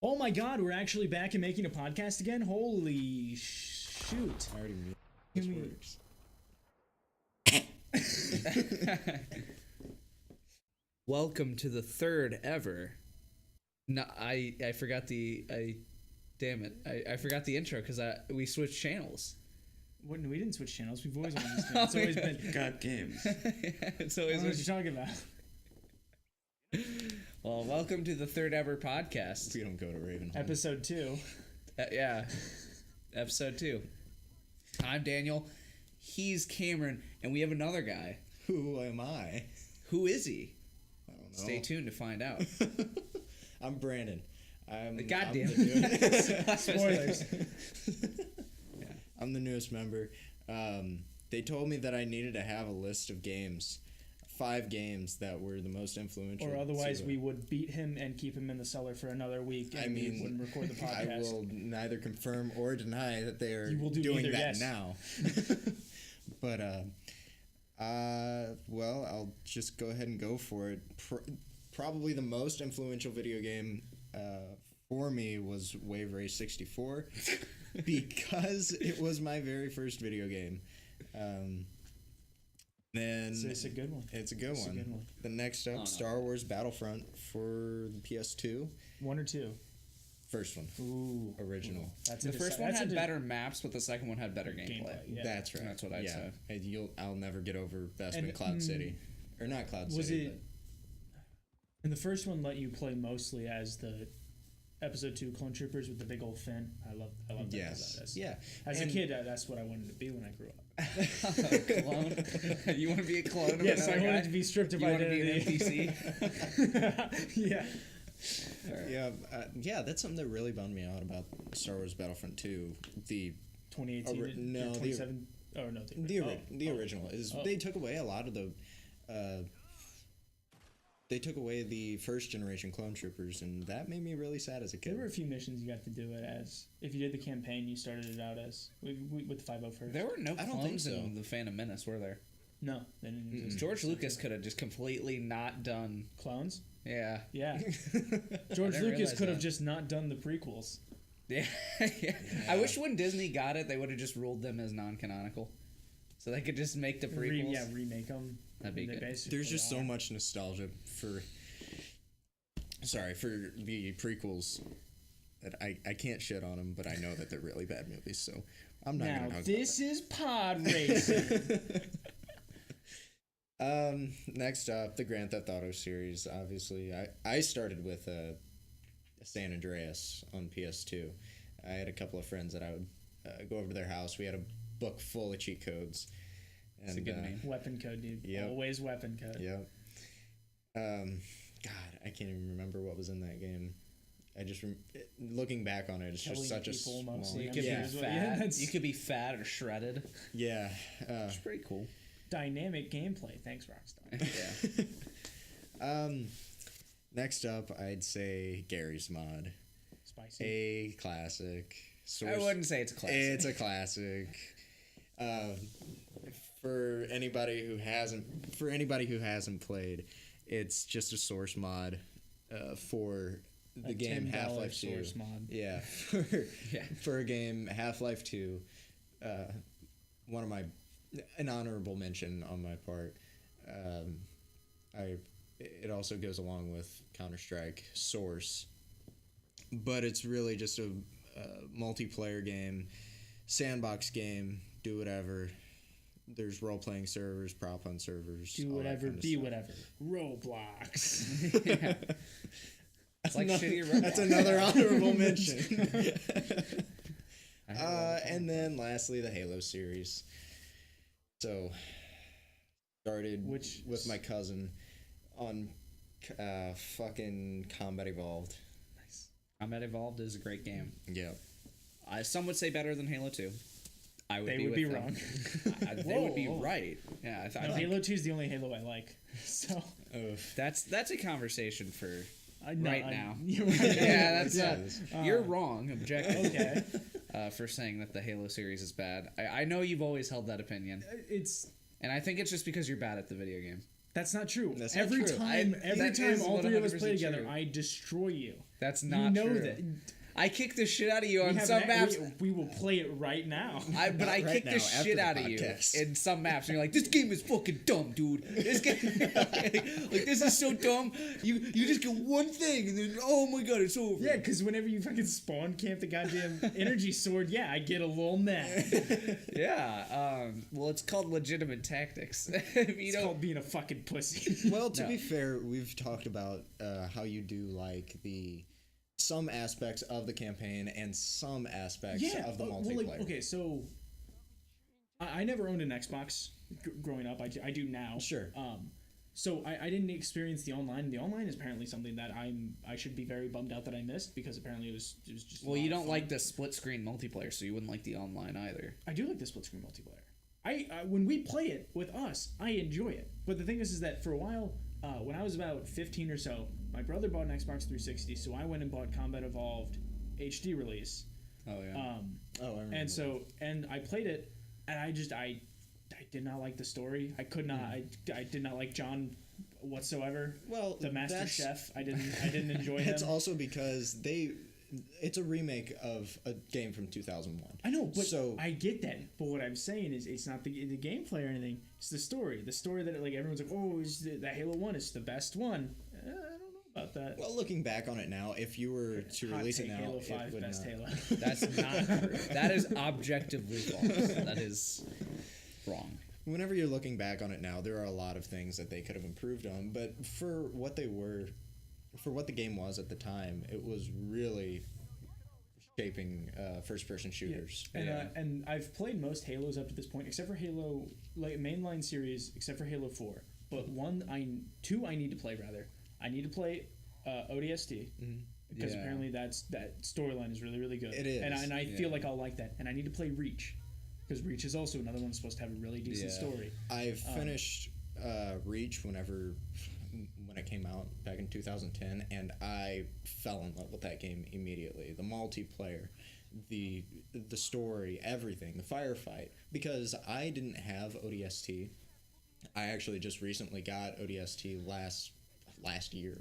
Oh my god, we're actually back and making a podcast again? Holy shoot. I already knew Can this we- works. Welcome to the third ever. No, I forgot the damn it. I forgot the intro because we switched channels. We didn't switch channels. We've always been used to it. It's always been. Got games. It's I always don't know what been. you're talking about. Well, welcome to the third ever podcast. We don't go to Ravenholm. Episode 2. Yeah, episode 2. I'm Daniel. He's Cameron, and we have another guy. Who am I? Who is he? I don't know. Stay tuned to find out. I'm Brandon. Goddamn. Spoilers. I'm the newest member. They told me that I needed to have a list of games. 5 games that were the most influential. Or otherwise, to, we would beat him and keep him in the cellar for another week, and we wouldn't record the I podcast. will neither confirm or deny that they are You will do doing either, that yes. now. But well, I'll just go ahead and go for it. Probably the most influential video game for me was Wave Race 64 because it was my very first video game. Then It's a good one. It's a good It's a one. good one. The next Oh, up, no. Star Wars Battlefront for the PS2. 1 or 2? First one. Ooh. Original. That's The first one that's had better maps, but the second one had better gameplay. gameplay. Yeah. That's right. That's what I'd say. And I'll never get over Bespin And, Cloud City. Or not Cloud Was City. it? And the first one let you play mostly as the Episode 2 Clone Troopers with the big old fin. I love but that. yes. As, Yeah. as And- a kid, that's what I wanted to be when I grew up. Clone? You want to be a clone of Yes, I another wanted guy? to be stripped of You want to be an identity. NPC? Yeah. Yeah, that's something that really bummed me out about Star Wars Battlefront 2. The 2018. no, the- 27. Oh no, the original is they took away a lot of the they took away the first generation clone troopers, and that made me really sad as a There kid. were a few missions you got to do it as. If you did the campaign, you started it out as with the 501st. There were no I don't think clones so. in the Phantom Menace, were there? No, they didn't exist. George Lucas could have just completely not done. Clones. Yeah. Yeah, George didn't Lucas realize could have that. just not done the prequels. Yeah. Yeah. I wish when Disney got it, they would have just ruled them as non-canonical, so they could just make the prequels. Remake them. That'd be good. There's just so much nostalgia for the prequels that I can't shit on them, but I know that they're really bad movies, so I'm not Now gonna talk this is pod racing. Next up, the Grand Theft Auto series. Obviously, I started with San Andreas on PS2. I had a couple of friends that I would go over to their house. We had a book full of cheat codes. It's a good name. Weapon code, dude. Yep. Always weapon code. Yep. God, I can't even remember what was in that game. I just looking back on it, it's Killing just such a people small. mostly. You I'm could sure be is what- fat. yeah, that's- You could be fat or shredded. Yeah. It's pretty cool. Dynamic gameplay. Thanks, Rockstar. Yeah. Next up, I'd say Gary's Mod. Spicy. A classic. I wouldn't say it's a classic. It's a classic. For anybody who hasn't played, it's just a source mod for the game $10 Half-Life 2. source mod. Yeah, for a game Half-Life 2. An honorable mention on my part. It also goes along with Counter-Strike Source, but it's really just a multiplayer game, sandbox game. Do whatever. There's role-playing servers, prop hunt servers. Do all that whatever, kind of be stuff. whatever. Roblox. Yeah. It's like shitty Roblox. That's another honorable mention. And then lastly, the Halo series. So, started with my cousin on fucking Combat Evolved. Nice. Combat Evolved is a great game. Yeah. Some would say better than Halo 2. I would They be would with be them. wrong. They would be Whoa. right. Yeah, I No, think Halo 2 is the only Halo I like. So that's a conversation for no, right now. You're right. Yeah, that's Yeah. you're wrong. Objectively, Okay. for saying that the Halo series is bad. I know you've always held that opinion, It's and I think it's just because you're bad at the video game. That's not true. That's not every true. time, every That time is all three of us 100% play together, true. I destroy you. That's You not know true. that. I kick the shit out of you We on have some an- maps. we will play it right now. But Not I right kick now, the after shit the out of you podcast. in some maps, and you're like, "This game is fucking dumb, dude. This game, like, this is so dumb. You just get one thing, and then oh my god, it's over." Yeah, because whenever you fucking spawn camp the goddamn energy sword, yeah, I get a little mad. Yeah. Well, it's called legitimate tactics. If you It's don't, called being a fucking pussy. Well, to No. be fair, we've talked about how you do like the some aspects of the campaign and some aspects of the multiplayer. okay, so I never owned an Xbox growing up. I do now. Sure. So I didn't experience the online. The online is apparently something that I should be very bummed out that I missed because apparently it was just. a well, lot you of don't fun. like the split screen multiplayer, so you wouldn't like the online either. I do like the split screen multiplayer. I when we play it with us, I enjoy it. But the thing is that for a while, when I was about 15 or so, my brother bought an Xbox 360, so I went and bought Combat Evolved HD release. Oh yeah. I remember. And so and I played it, and I did not like the story. I could not. I did not like John whatsoever. Well, The Master that's- Chef. I didn't enjoy him. it's also because it's a remake of a game from 2001. I know, but So- I get that. But what I'm saying is, it's not the gameplay or anything. It's the story. The story that like everyone's like, oh, is the Halo 1 is the best one. I don't know about that. Well, looking back on it now, if you were to Hot release take, it now, Halo it 5 would best not. Halo. That's not true. That is objectively false. That is wrong. Whenever you're looking back on it now, there are a lot of things that they could have improved on, but for what they were, for what the game was at the time, it was really shaping first-person shooters. And I've played most Halos up to this point, except for Halo, like mainline series, except for Halo 4. But two I need to play rather. I need to play ODST because Yeah. apparently that storyline is really really good. It is, and I feel yeah. like I'll like that. And I need to play Reach because Reach is also another one that's supposed to have a really decent Yeah. story. I've finished Reach when it came out back in 2010, and I fell in love with that game immediately. The multiplayer, the story, everything, the firefight. Because I didn't have ODST. I actually just recently got ODST last year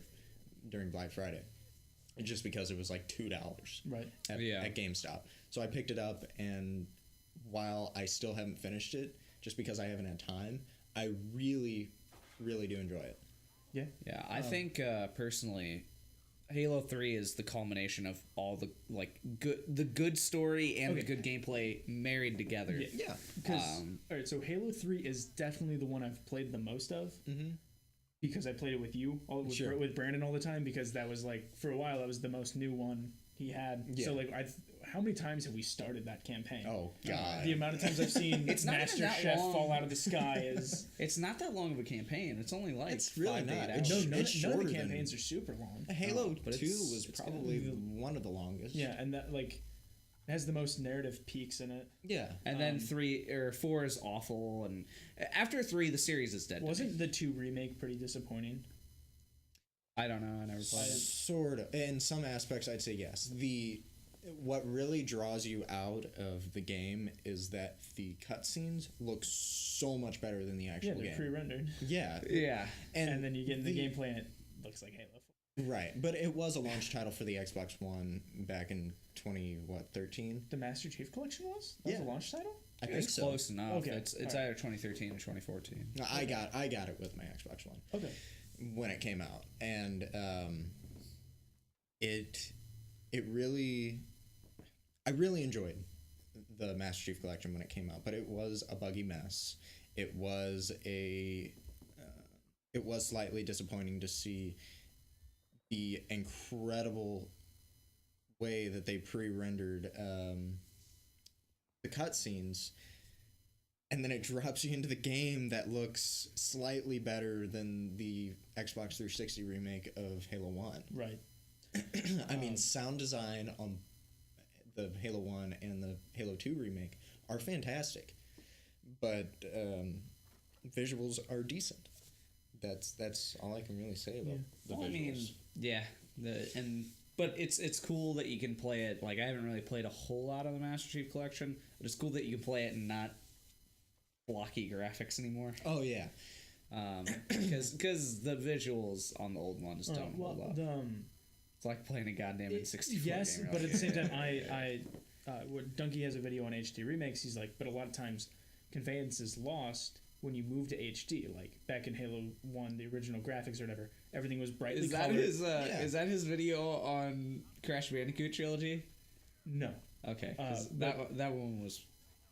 during Black Friday, just because it was like $2 Right. at GameStop. So I picked it up, and while I still haven't finished it, just because I haven't had time, I really, really do enjoy it. Yeah. Yeah, I think personally, Halo 3 is the culmination of all the good story and the Okay. good gameplay married together. Yeah. Because all right, so Halo 3 is definitely the one I've played the most of. Mm-hmm. Because I played it with you, Sure. with Brandon all the time. Because that was like for a while that was the most new one he had. Yeah. So like how many times have we started that campaign? Oh, God. The amount of times I've seen It's not even Master that Chef long. fall out of the sky is It's not that long of a campaign. It's only like It's really 5 to 8 not. hours. It's- no, none, it's none of shorter the than- campaigns are super long. Halo but 2 it's- was it's probably gotta one of the longest. Yeah, and that like has the most narrative peaks in it. Yeah. And then 4 is awful, and after 3, the series is dead. to me. Wasn't the 2 remake pretty disappointing? I don't know. I never played it. Sort of. In some aspects, I'd say yes. What really draws you out of the game is that the cutscenes look so much better than the Yeah, actual they're game. pre-rendered, Yeah. Yeah. and then you get in the gameplay and it looks like Halo 4. Right. But it was a launch title for the Xbox One back in 13? The Master Chief Collection was? That was Yeah. a launch title? I think It's so. close enough. Okay, It's alright. either 2013 or 2014. I got it with my Xbox One Okay. when it came out, and it really, I really enjoyed the Master Chief Collection when it came out, but it was a buggy mess. It was it was slightly disappointing to see the incredible way that they pre-rendered the cutscenes, and then it drops you into the game that looks slightly better than the Xbox 360 remake of Halo 1. Right. I mean, sound design on the Halo 1 and the Halo 2 remake are fantastic, but visuals are decent. That's all I can really say about the Well, visuals. I mean, yeah, but it's cool that you can play it. Like I haven't really played a whole lot of the Master Chief Collection, but it's cool that you can play it and not blocky graphics anymore. Oh yeah, Because the visuals on the old ones don't hold up. It's like playing a goddamn N64 yes, game. but at the same time, when Donkey has a video on HD remakes, he's like, but a lot of times, conveyance is lost when you move to HD. Like back in Halo 1, the original graphics or whatever, everything was brightly colored. Is that his video on Crash Bandicoot Trilogy? No. Okay, 'cause that one was.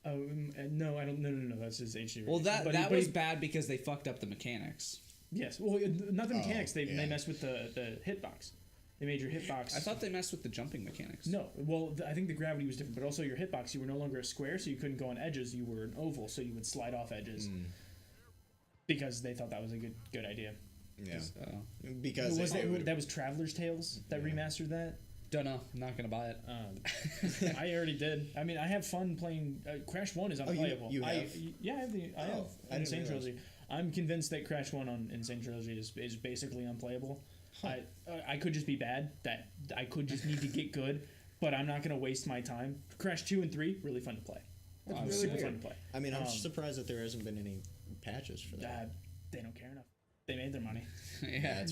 No, I don't. No. That's his HD. Well, remake. that was bad because they fucked up the mechanics. Yes. Well, not the mechanics. They messed with the hitbox. They made your hitbox. I thought they messed with the jumping mechanics. No. Well, I think the gravity was different, but also your hitbox. You were no longer a square, so you couldn't go on edges. You were an oval, so you would slide off edges. Because they thought that was a good idea. Yeah. Because that was Traveler's Tales that remastered that. Don't know. I'm not gonna buy it. I already did. I mean, I have fun playing. Crash 1 is unplayable. You have? I have Insane Trilogy. I'm convinced that Crash 1 on Insane Trilogy is basically unplayable. Huh. I could just be bad. That I could just need to get good, but I'm not going to waste my time. Crash 2 and 3, really fun to play. Really super weird. fun to play. I mean, I'm surprised that there hasn't been any patches for that. They don't care enough. They made their money. Yeah.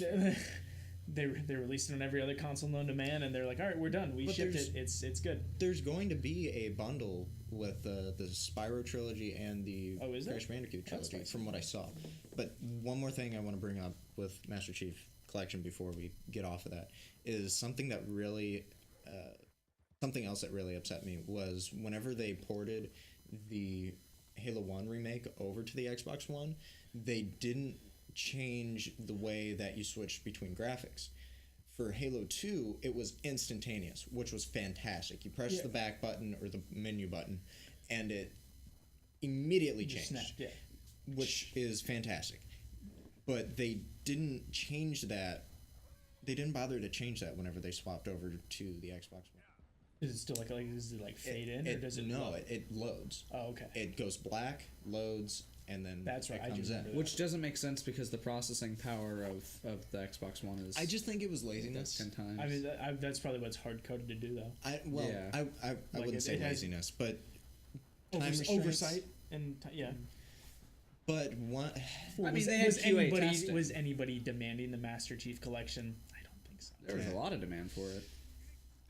They released it on every other console known to man, and they're like, all right, we're done. We shipped it. It's good. There's going to be a bundle with the Spyro trilogy and the Crash Bandicoot trilogy, from what I saw. But one more thing I want to bring up with Master Chief Collection before we get off of that is something that really, something else that really upset me was whenever they ported the Halo 1 remake over to the Xbox One, they didn't change the way that you switched between graphics. For Halo 2, it was instantaneous, which was fantastic. You press the back button or the menu button, and it immediately changed, which is fantastic. But they didn't change that. They didn't bother to change that whenever they swapped over to the Xbox One. Is it still does it fade in, or does it? No, it loads. Oh, okay. It goes black, loads, and then that's right. It comes in. Which doesn't make sense because the processing power of the Xbox One is. I just think it was laziness. 10 times. I mean, that's probably what's hard coded to do, though. I wouldn't say laziness, but oversight and But one, I mean, they had QA testing. Was anybody demanding the Master Chief Collection? I don't think so. There was a lot of demand for it.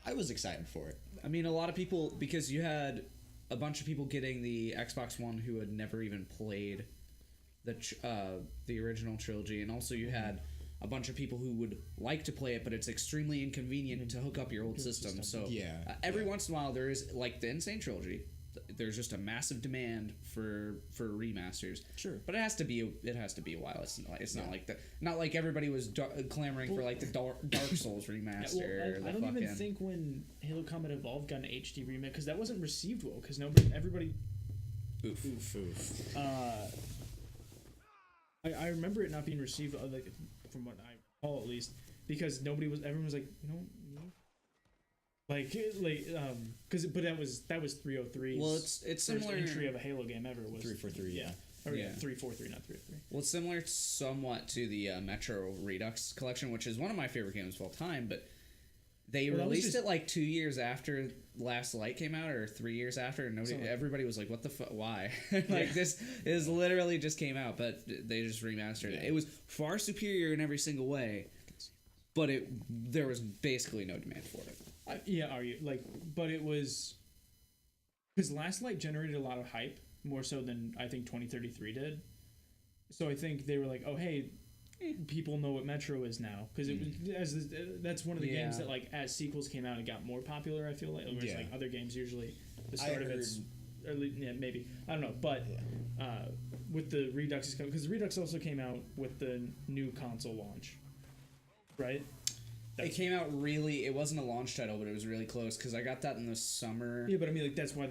I was excited for it. I mean, a lot of people, because you had a bunch of people getting the Xbox One who had never even played the original trilogy, and also you had a bunch of people who would like to play it, but it's extremely inconvenient to hook up your old system. So every once in a while, there is, like the Insane Trilogy, there's just a massive demand for remasters. Sure, but it has to be a while. It's not like not like everybody was clamoring for like the Dark Souls remaster. I don't even think when Halo Combat Evolved got an HD remake, because that wasn't received well, because everybody. Oof. I remember it not being received, like from what I recall at least, because everyone was like, but that was 303. Well, it's similar. First entry of a Halo game ever was 343. Yeah. 343, not 303. Well, it's similar somewhat to the Metro Redux collection, which is one of my favorite games of all time. But they released it like 2 years after Last Light came out, or 3 years after, and everybody was like, "What the fuck? Why?" This is literally just came out, but they just remastered it. It was far superior in every single way, but there was basically no demand for it. But it was because Last Light generated a lot of hype, more so than I think 2033 did. So I think they were like, "Oh, hey, people know what Metro is now," because that's one of the games that like as sequels came out, it got more popular. I feel like, whereas like other games usually the start of it's early, maybe I don't know, but with the Redux because the Redux also came out with the new console launch, right? It came out it wasn't a launch title, but it was really close because I got that in the summer. Yeah, but I mean, like, that's why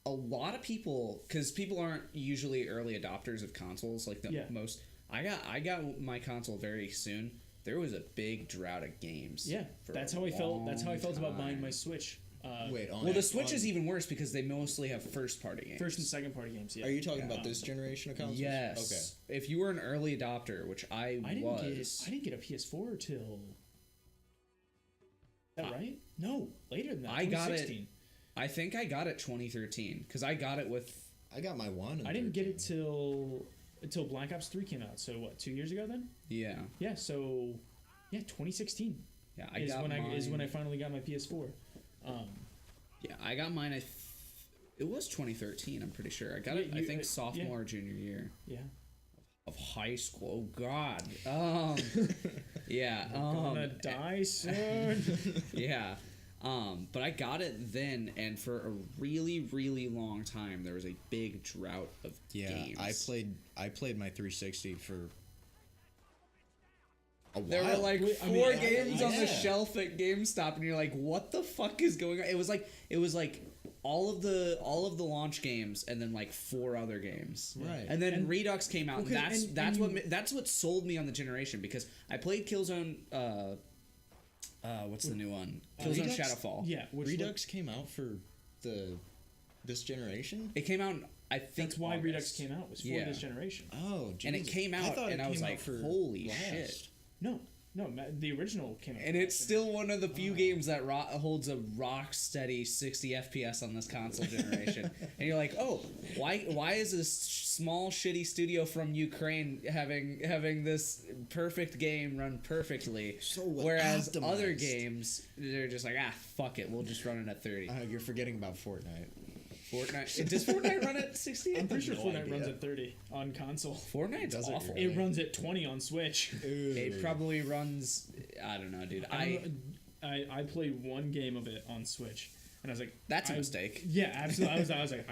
a lot of people, because people aren't usually early adopters of consoles like most. I got my console very soon. There was a big drought of games. Yeah, that's how I felt. That's how I felt about buying my Switch. The Switch is even worse because they mostly have first-party games. First and second-party games, yeah. Are you talking about this generation of consoles? Yes. Okay. If you were an early adopter, which I was... I didn't get a PS4 till... Is that right? No, later than that, I 2016. got it... I think I got it 2013, because I got it with... I got my one. I didn't get it till until Black Ops 3 came out. So what? 2 years ago then? Yeah. Yeah. So, yeah, 2016 Yeah. is when I finally got my PS4. Yeah, I got mine. It was 2013. I'm pretty sure. I got it. I think sophomore or junior year. Yeah. Of high school. Oh God. Yeah. Gonna die soon. Yeah. But I got it then, and for a really, really long time, there was a big drought of games. I played my 360 for a while. There were like four games on the shelf at GameStop, and you're like, "What the fuck is going on?" It was like all of the launch games, and then like 4 other games. Right. And then Redux came out, Okay, and that's what sold me on the generation, because I played Killzone. What's the new one? Killzone Shadowfall. Yeah. Redux came out for this generation. It came out. I think That's why August. Redux came out, was for this generation. Oh, And it came out, and I was like, "Holy shit!" No, the original came out. And it's still one of the few games that holds a rock steady 60 FPS on this console generation. And you're like, "Oh, why is this small shitty studio from Ukraine having this perfect game run perfectly?" So whereas optimized. other games, they're just like, fuck it, we'll just run it at 30. You're forgetting about Fortnite. Fortnite. Does Fortnite run at 60? I'm pretty sure no Fortnite idea. runs at 30 on console. Fortnite's Does it awful. really? It runs at 20 on Switch. It probably runs. I don't know, dude. I played one game of it on Switch, and I was like, That's a mistake. Yeah, absolutely. I was like,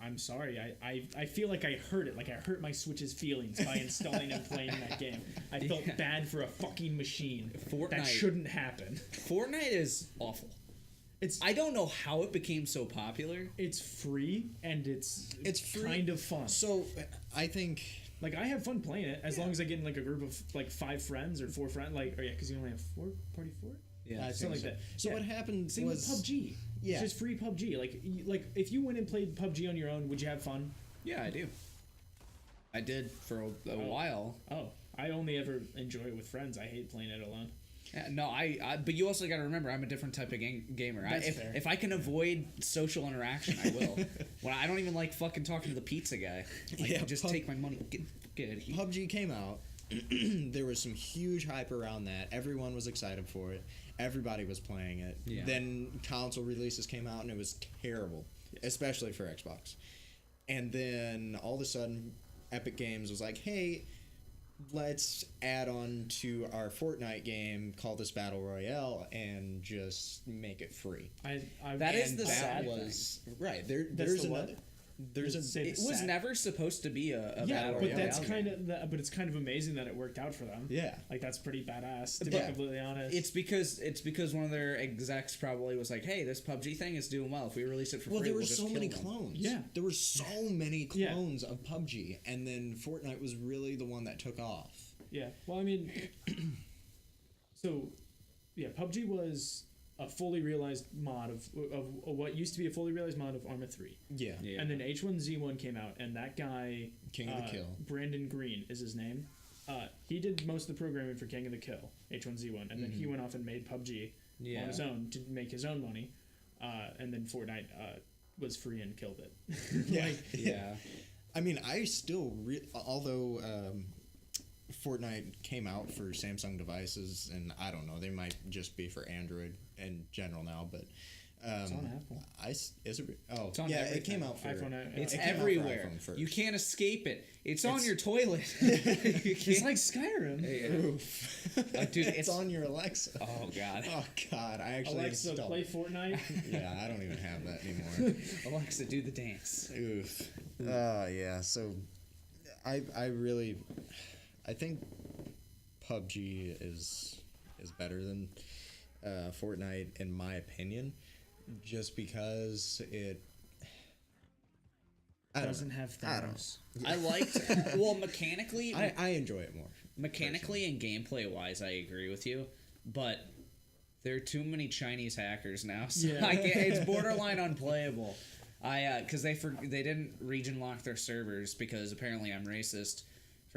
I'm sorry. I feel like I hurt it. Like I hurt my Switch's feelings by installing and playing that game. I felt bad for a fucking machine. Fortnite. That shouldn't happen. Fortnite is awful. I don't know how it became so popular. It's free and it's free. kind of fun. So I think Like I have fun playing it as long as I get in like a group of like 5 friends or 4 friends. Like, because you only have 4 party 4. Yeah, Something like that. So Yeah. what happened Same was with PUBG. Yeah. It's just free PUBG. Like if you went and played PUBG on your own, would you have fun? Yeah, I do. I did for a while. Oh, I only ever enjoy it with friends. I hate playing it alone. Yeah, no, but you also got to remember, I'm a different type of gamer. That's fair. If I can avoid social interaction, I will. Well, I don't even like fucking talking to the pizza guy. Like, Yeah, just take my money. Get out of here. PUBG came out. There was some huge hype around that. Everyone was excited for it. Everybody was playing it. Yeah. Then console releases came out and it was terrible, especially for Xbox. And then all of a sudden, Epic Games was like, "Hey, let's add on to our Fortnite game, call this Battle Royale, and just make it free." That is And the that sad was thing. right. That's There's the another. what? There's a. Say It the was sad- never supposed to be a Yeah, battle but royale that's game. kind of but it's kind of amazing that it worked out for them. Yeah. Like that's pretty badass to be Yeah. completely honest. It's because one of their execs probably was like, "Hey, this PUBG thing is doing well. If we release it for Well, free, there were we'll just so kill many them." clones. Yeah. There were so many Yeah. clones of PUBG, and then Fortnite was really the one that took off. Yeah. Well, I mean, so yeah, PUBG was a fully realized mod of what used to be a fully realized mod of Arma 3. Yeah. Yeah. And then H1Z1 came out, and that guy, King of the Kill. Brandon Green is his name. He did most of the programming for King of the Kill, H1Z1, and then he went off and made PUBG Yeah. on his own to make his own money. And then Fortnite was free and killed it. Yeah. Yeah. I mean, I still, although Fortnite came out for Samsung devices, and I don't know, they might just be for Android in general now, but It's on Apple. is it? Oh, It's on yeah, it everything. came out for iPhone, It's it came out for everywhere. iPhone first. You can't escape it. It's on your toilet. It's like Skyrim. Oof. Dude, it's it's- on your Alexa. Oh God. Oh God, I actually Alexa, installed play it. Fortnite. Yeah, I don't even have that anymore. Alexa, do the dance. Oof. Yeah. So, I think PUBG is better than Fortnite in my opinion, just because it Doesn't have I don't Thanos. I liked. Well, mechanically, I enjoy it more. mechanically and gameplay wise, I agree with you, but there are too many Chinese hackers now, so Yeah. it's borderline unplayable. Because they didn't region lock their servers because apparently I'm racist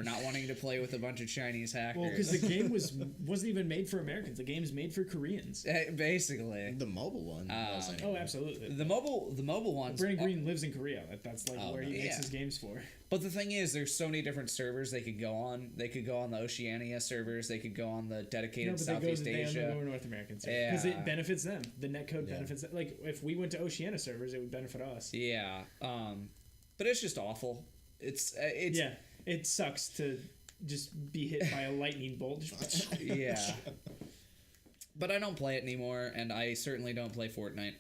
for not wanting to play with a bunch of Chinese hackers. Well, because the game wasn't even made for Americans. The game's made for Koreans. Basically. The mobile one wasn't. Oh, absolutely. The mobile ones. Brandon Green lives in Korea. That's like where he makes yeah. his games for. But the thing is, there's so many different servers they could go on. They could go on the Oceania servers. They could go on the dedicated Southeast They Asia. only go North American servers because Yeah. it benefits them. The netcode benefits them. Like if we went to Oceania servers, it would benefit us. Yeah. But it's just awful. It's Yeah, it sucks to just be hit by a lightning bolt. yeah. But I don't play it anymore, and I certainly don't play Fortnite.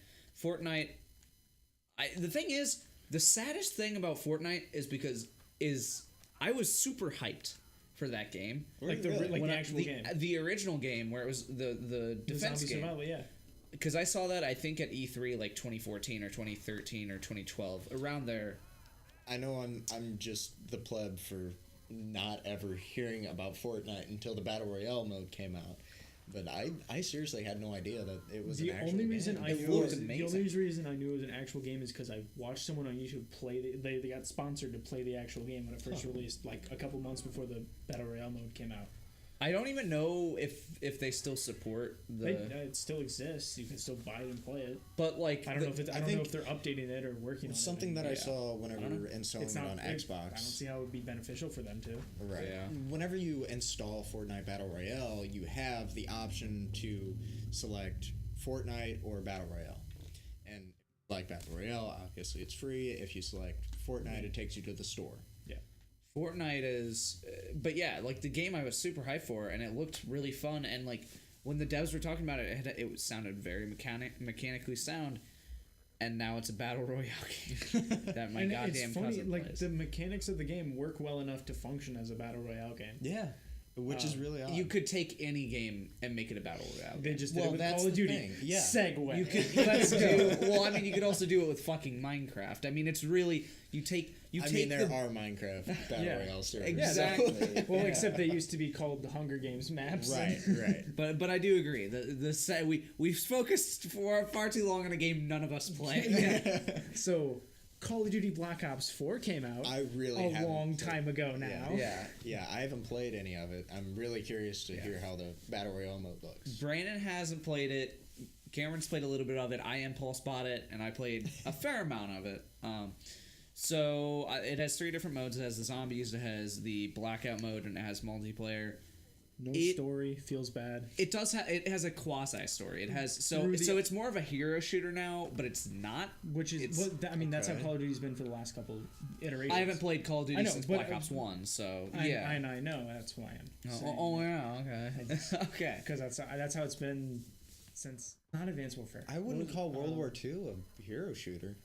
The thing is, the saddest thing about Fortnite is I was super hyped for that game. Like the actual game. The original game where it was the defense Zombie game. Survival, yeah. Because I saw that, I think, at E3 like 2014 or 2013 or 2012, around there. I know I'm just the pleb for not ever hearing about Fortnite until the Battle Royale mode came out. But I seriously had no idea that it was The an actual only game. reason I It knew looked the amazing. only reason I knew it was an actual game is because I watched someone on YouTube play. They got sponsored to play the actual game when it first released, like a couple months before the Battle Royale mode came out. I don't even know if they still support the. It still exists. You can still buy it and play it. But like, I don't know if I know think if they're updating it or working on something it. that I saw whenever we were installing It's it not on Xbox. I don't see how it would be beneficial for them to. Right. Yeah. Whenever you install Fortnite Battle Royale, you have the option to select Fortnite or Battle Royale. And like Battle Royale, obviously it's free. If you select Fortnite, it takes you to the store. Yeah. Fortnite is, but yeah, like the game I was super hyped for, and it looked really fun. And like when the devs were talking about it, it sounded very mechanically sound. And now it's a battle royale game that my And goddamn it's funny, cousin like plays. the mechanics of the game work well enough to function as a battle royale game. Yeah. Which is really odd. You could take any game and make it a battle royale. They game. just did Well, it with that's Call of the Duty. thing. Yeah. Segue. You could let's do. Well, I mean, you could also do it with fucking Minecraft. I mean, it's really you take. I mean, there are Minecraft Battle Yeah. Royale servers. Exactly. Well, except they used to be called the Hunger Games maps. Right, right. But I do agree. We've focused for far too long on a game none of us play. So, Call of Duty Black Ops 4 came out I really a haven't long played- time ago now. Yeah, I haven't played any of it. I'm really curious to hear how the Battle Royale mode looks. Brandon hasn't played it. Cameron's played a little bit of it. I Impulse bought it, and I played a fair amount of it. So it has 3 different modes. It has the zombies, it has the blackout mode, and it has multiplayer. No It- story, feels bad. It does have. It has a quasi story. It has Through the- so it's more of a hero shooter now, but it's not. Which is, It's- I mean, that's how okay. Call of Duty's been for the last couple iterations. I haven't played Call of I Duty know, since but, Black Ops 1, so I yeah. know, that's why I'm saying. Yeah, okay. Okay. Because that's how it's been since, not Advanced Warfare. I wouldn't call World War II a hero shooter.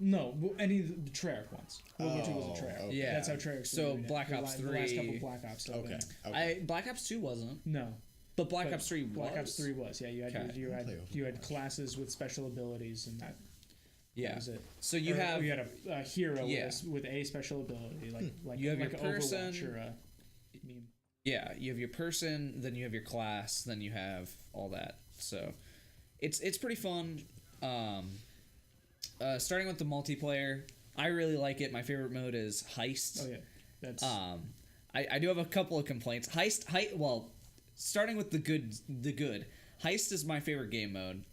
No, well, any of the Treyarch ones. World War II was a Treyarch. okay. Yeah. That's how Treyarch So doing it. Black Ops The last 3 couple Black Ops stuff. Okay. Okay. Black Ops 2 wasn't. No. But Black But Ops 3 was. Black Ops 3 was, yeah. You had Okay. you had classes with special abilities, and that Yeah. was it. So you Or have you had a hero Yeah. with a special ability, like You have like your Overwatch person- or a meme. yeah, you have your person, then you have your class, then you have all that. So it's pretty fun. Starting with the multiplayer, I really like it. My favorite mode is Heist. Oh yeah, that's I do have a couple of complaints. Well, starting with the good. Heist is my favorite game mode.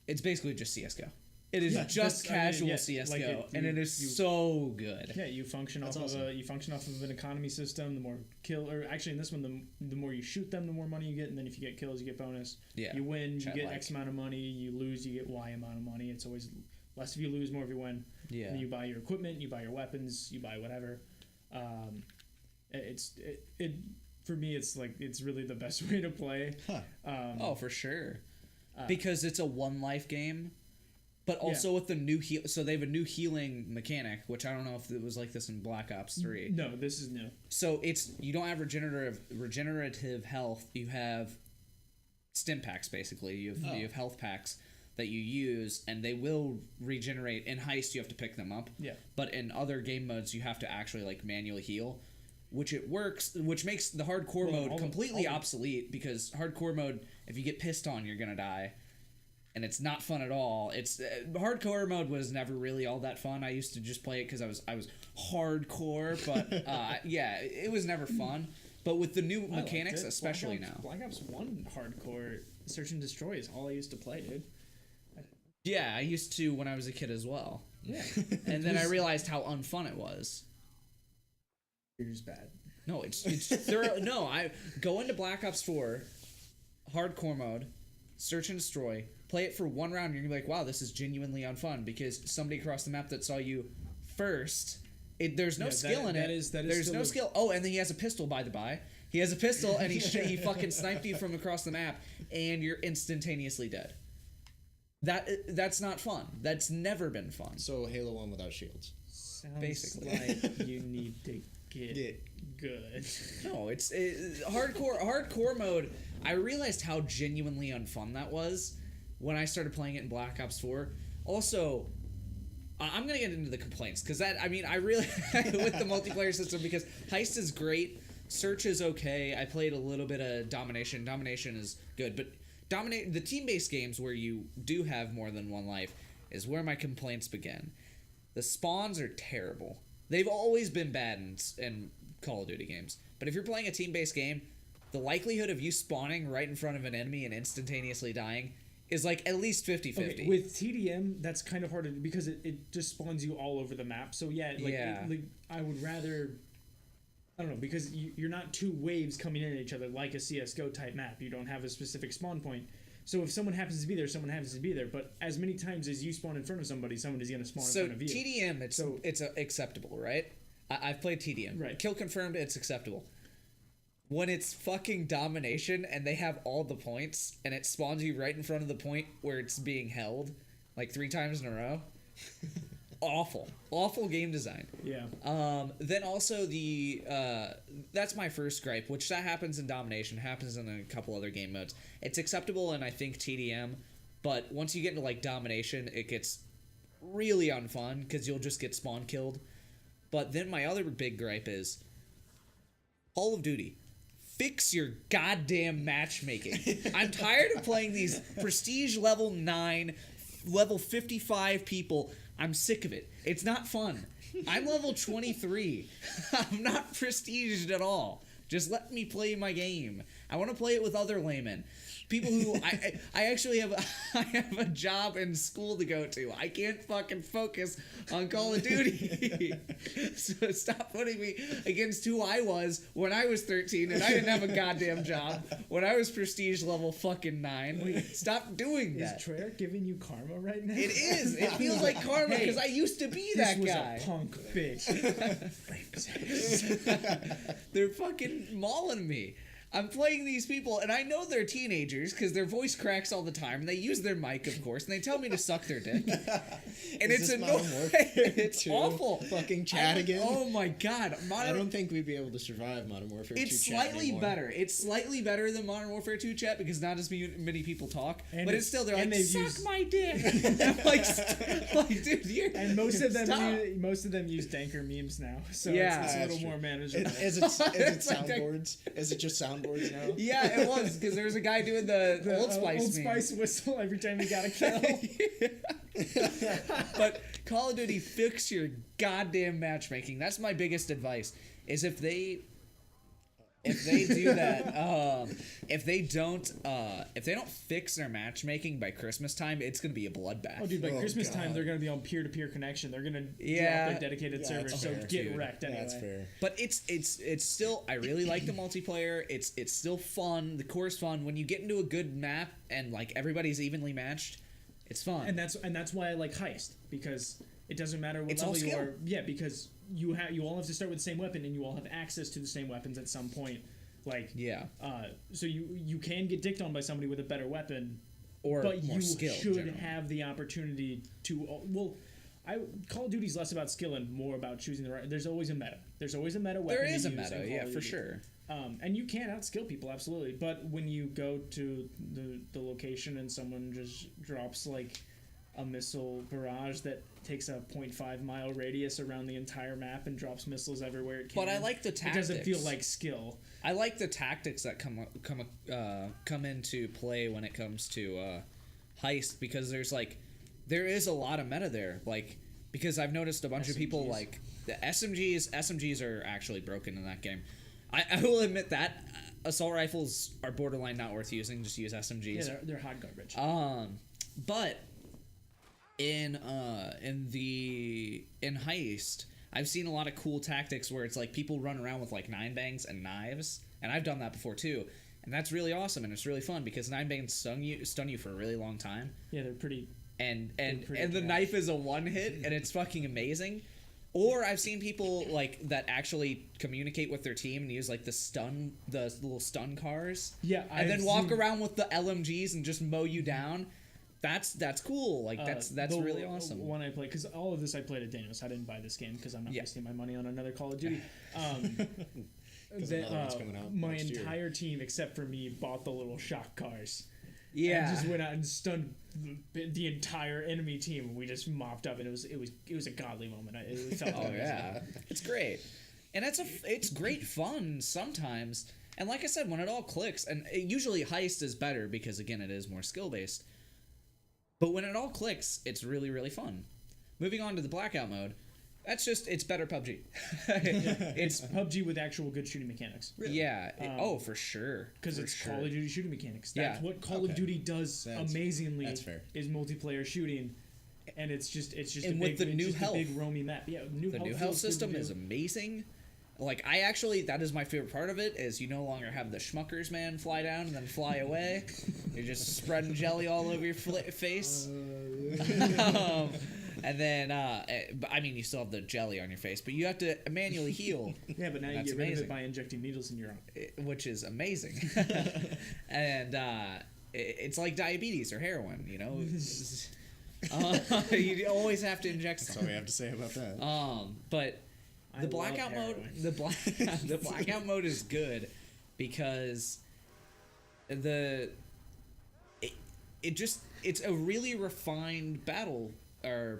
It's basically just CS:GO. It is just casual CS:GO, and it is so good. yeah. You function off of an economy system. The more actually in this one, the more you shoot them, the more money you get, and then if you get kills, you get bonus. Yeah, You win, you get like. X amount of money. You lose, you get Y amount of money. It's always less if you lose, more if you win. Yeah. And you buy your equipment, you buy your weapons, you buy whatever. For me, it's really the best way to play. Oh, for sure. Because it's a one life game, but also with the new so they have a new healing mechanic, which I don't know if it was like this in Black Ops 3. No, this is new. So you don't have regenerative health. You have stim packs basically. You have health packs that you use, and they will regenerate. In Heist, you have to pick them up. Yeah. But in other game modes, you have to actually like manually heal, which makes the hardcore mode completely obsolete, because hardcore mode, if you get pissed on, you're gonna die. and it's not fun at all. It's hardcore mode was never really all that fun. I used to just play it because I was hardcore, but yeah, it was never fun. But with the new mechanics, especially now. Black Ops 1 hardcore search and destroy is all I used to play, dude. Yeah, I used to when I was a kid as well. Yeah. And then I realized how unfun it was. You're just bad. No, it's thorough. No, I go into Black Ops 4, hardcore mode, search and destroy, play it for one round, and you're gonna be like, wow, this is genuinely unfun because somebody across the map that saw you first. There's no skill in it. There's no skill. Oh, and then he has a pistol, by the by. He has a pistol, and he fucking sniped you from across the map, and you're instantaneously dead. That's not fun. That's never been fun. So Halo 1 without shields. Sounds Basically. like you need to get good. No, it's hardcore mode. I realized how genuinely unfun that was when I started playing it in Black Ops 4. Also, I'm gonna get into the complaints because I really with the multiplayer system because Heist is great, Search is okay. I played a little bit of Domination. Domination is good, but the team-based games where you do have more than one life is where my complaints begin. The spawns are terrible. They've always been bad in Call of Duty games, but if you're playing a team-based game, the likelihood of you spawning right in front of an enemy and instantaneously dying is like at least 50-50. Okay, with TDM, that's kind of hard because it just spawns you all over the map. So yeah, I would rather, I don't know, because you're not two waves coming in at each other like a CSGO type map. You don't have a specific spawn point. So if someone happens to be there, someone happens to be there. But as many times as you spawn in front of somebody, somebody's going to spawn in front of you. TDM, it's acceptable, right? I've played TDM. Right. Kill confirmed, it's acceptable. When it's fucking Domination and they have all the points and it spawns you right in front of the point where it's being held like 3 times in a row. Awful game design. Yeah. Then also that's my first gripe, which that happens in Domination, happens in a couple other game modes. It's acceptable in I think TDM, but once you get into like Domination, it gets really unfun because you'll just get spawn killed. But then my other big gripe is Call of Duty. Fix your goddamn matchmaking. I'm tired of playing these prestige level 9, level 55 people. I'm sick of it. It's not fun. I'm level 23. I'm not prestiged at all. Just let me play my game. I want to play it with other laymen. People who I actually have a job and school to go to. I can't fucking focus on Call of Duty. So stop putting me against who I was when I was 13 and I didn't have a goddamn job when I was prestige level fucking 9. Stop doing that. Is Treyarch giving you karma right now? It is. It feels like karma because I used to be that guy. This was a punk bitch. They're fucking mauling me. I'm playing these people, and I know they're teenagers because their voice cracks all the time, and they use their mic, of course, and they tell me to suck their dick. And it's annoying. It's awful. Fucking chat again. Oh my god. I don't think we'd be able to survive Modern Warfare 2 chat It's slightly anymore. better. It's slightly better than Modern Warfare 2 chat because not as many people talk. And but it's still, they're like, suck my dick. I'm like, dude, you're... And most of them use danker memes now, so it's a little more manageable. Is it soundboards? Is it just soundboards now? Yeah, it was because there was a guy doing the Old Spice Old meme. Spice whistle every time he got a kill. But Call of Duty, fix your goddamn matchmaking. That's my biggest advice. Is if they do that, if they don't fix their matchmaking by Christmas time, it's gonna be a bloodbath. Oh, dude, by Christmas time they're gonna be on peer-to-peer connection. They're gonna drop their dedicated servers. So get wrecked anyway. That's fair. But it's still, I really like the multiplayer. It's still fun. The core is fun. When you get into a good map and like everybody's evenly matched, it's fun. And that's why I like Heist, because it doesn't matter what It's level all you skill. are. Yeah, because you all have to start with the same weapon, and you all have access to the same weapons at some point. Like, yeah. So you can get dicked on by somebody with a better weapon, Or but more you skill, should generally. have the opportunity to. Call of Duty's less about skill and more about choosing the right. There's always a meta. There's always a meta weapon. There is to a use meta, in yeah, Call of for Duty. sure. And you can outskill people, absolutely. But when you go to the location and someone just drops like a missile barrage that takes a 0.5 mile radius around the entire map and drops missiles everywhere it can. But I like the tactics. It doesn't feel like skill. I like the tactics that come into play when it comes to Heist, because there is a lot of meta there. Like, because I've noticed a bunch of people, like, the SMGs are actually broken in that game. I will admit that assault rifles are borderline not worth using. Just use SMGs. Yeah, they're hot garbage. But in Heist, I've seen a lot of cool tactics where it's like people run around with like 9-bangs and knives, and I've done that before too, and that's really awesome and it's really fun because 9-bangs stun you for a really long time. Yeah, they're pretty. And the knife is a one hit, and it's fucking amazing. Or I've seen people like that actually communicate with their team and use like the little stun cars. Yeah, and then walk around with the LMGs and just mow you down. That's cool. Like that's really awesome. One I played, because all of this I played at Daniels. I didn't buy this game because I'm not wasting my money on another Call of Duty. Another one's coming out my next year. entire team except for me bought the little shock cars. Yeah, and just went out and stunned the entire enemy team. We just mopped up, and it was a godly moment. It felt oh yeah, it's great, and it's great fun sometimes. And like I said, when it all clicks, and usually Heist is better because again it is more skill based. But when it all clicks, it's really really fun. Moving on to the Blackout mode, it's better PUBG. It's PUBG with actual good shooting mechanics. Really? Yeah. For sure. Because it's Call of Duty shooting mechanics. That's what Call of Duty does amazingly. That's fair. Is multiplayer shooting, and it's just and with the new health, big roamy map. Yeah, the new health system is amazing. Like that is my favorite part of it is you no longer have the schmuckers man fly down and then fly away. You're just spreading jelly all over your face. And then, I mean, you still have the jelly on your face, but you have to manually heal. Yeah, but now you get rid of it by injecting needles in your arm. Which is amazing. And it's like diabetes or heroin, you know? You always have to inject something. That's all we have to say about that. But the blackout mode, the blackout mode is good because it's a really refined battle. Battle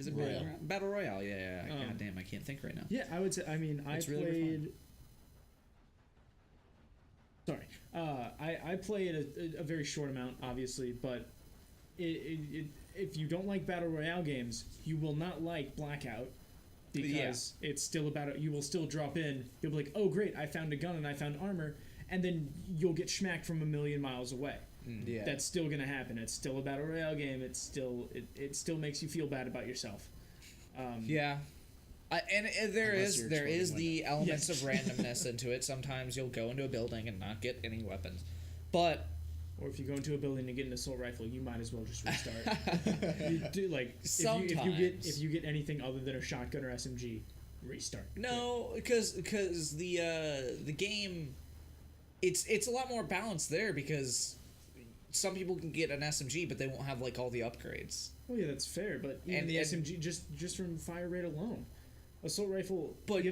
Royale? Yeah. God damn, I can't think right now. Yeah, I would say. I mean, I played. Sorry, I played a very short amount, obviously, but if you don't like Battle Royale games, you will not like Blackout. Because it's still you will still drop in. You'll be like, oh great, I found a gun and I found armor, and then you'll get schmacked from a million miles away. Yeah. That's still gonna happen. It's still a battle royale game. It still makes you feel bad about yourself. Yeah, and there is the elements of randomness into it. Sometimes you'll go into a building and not get any weapons, or if you go into a building and get an assault rifle, you might as well just restart. You do, like sometimes if you get anything other than a shotgun or SMG, restart. No, because the game, it's a lot more balanced there because some people can get an SMG, but they won't have like all the upgrades. Oh yeah, that's fair. But even the SMG, just from fire rate alone, assault rifle. But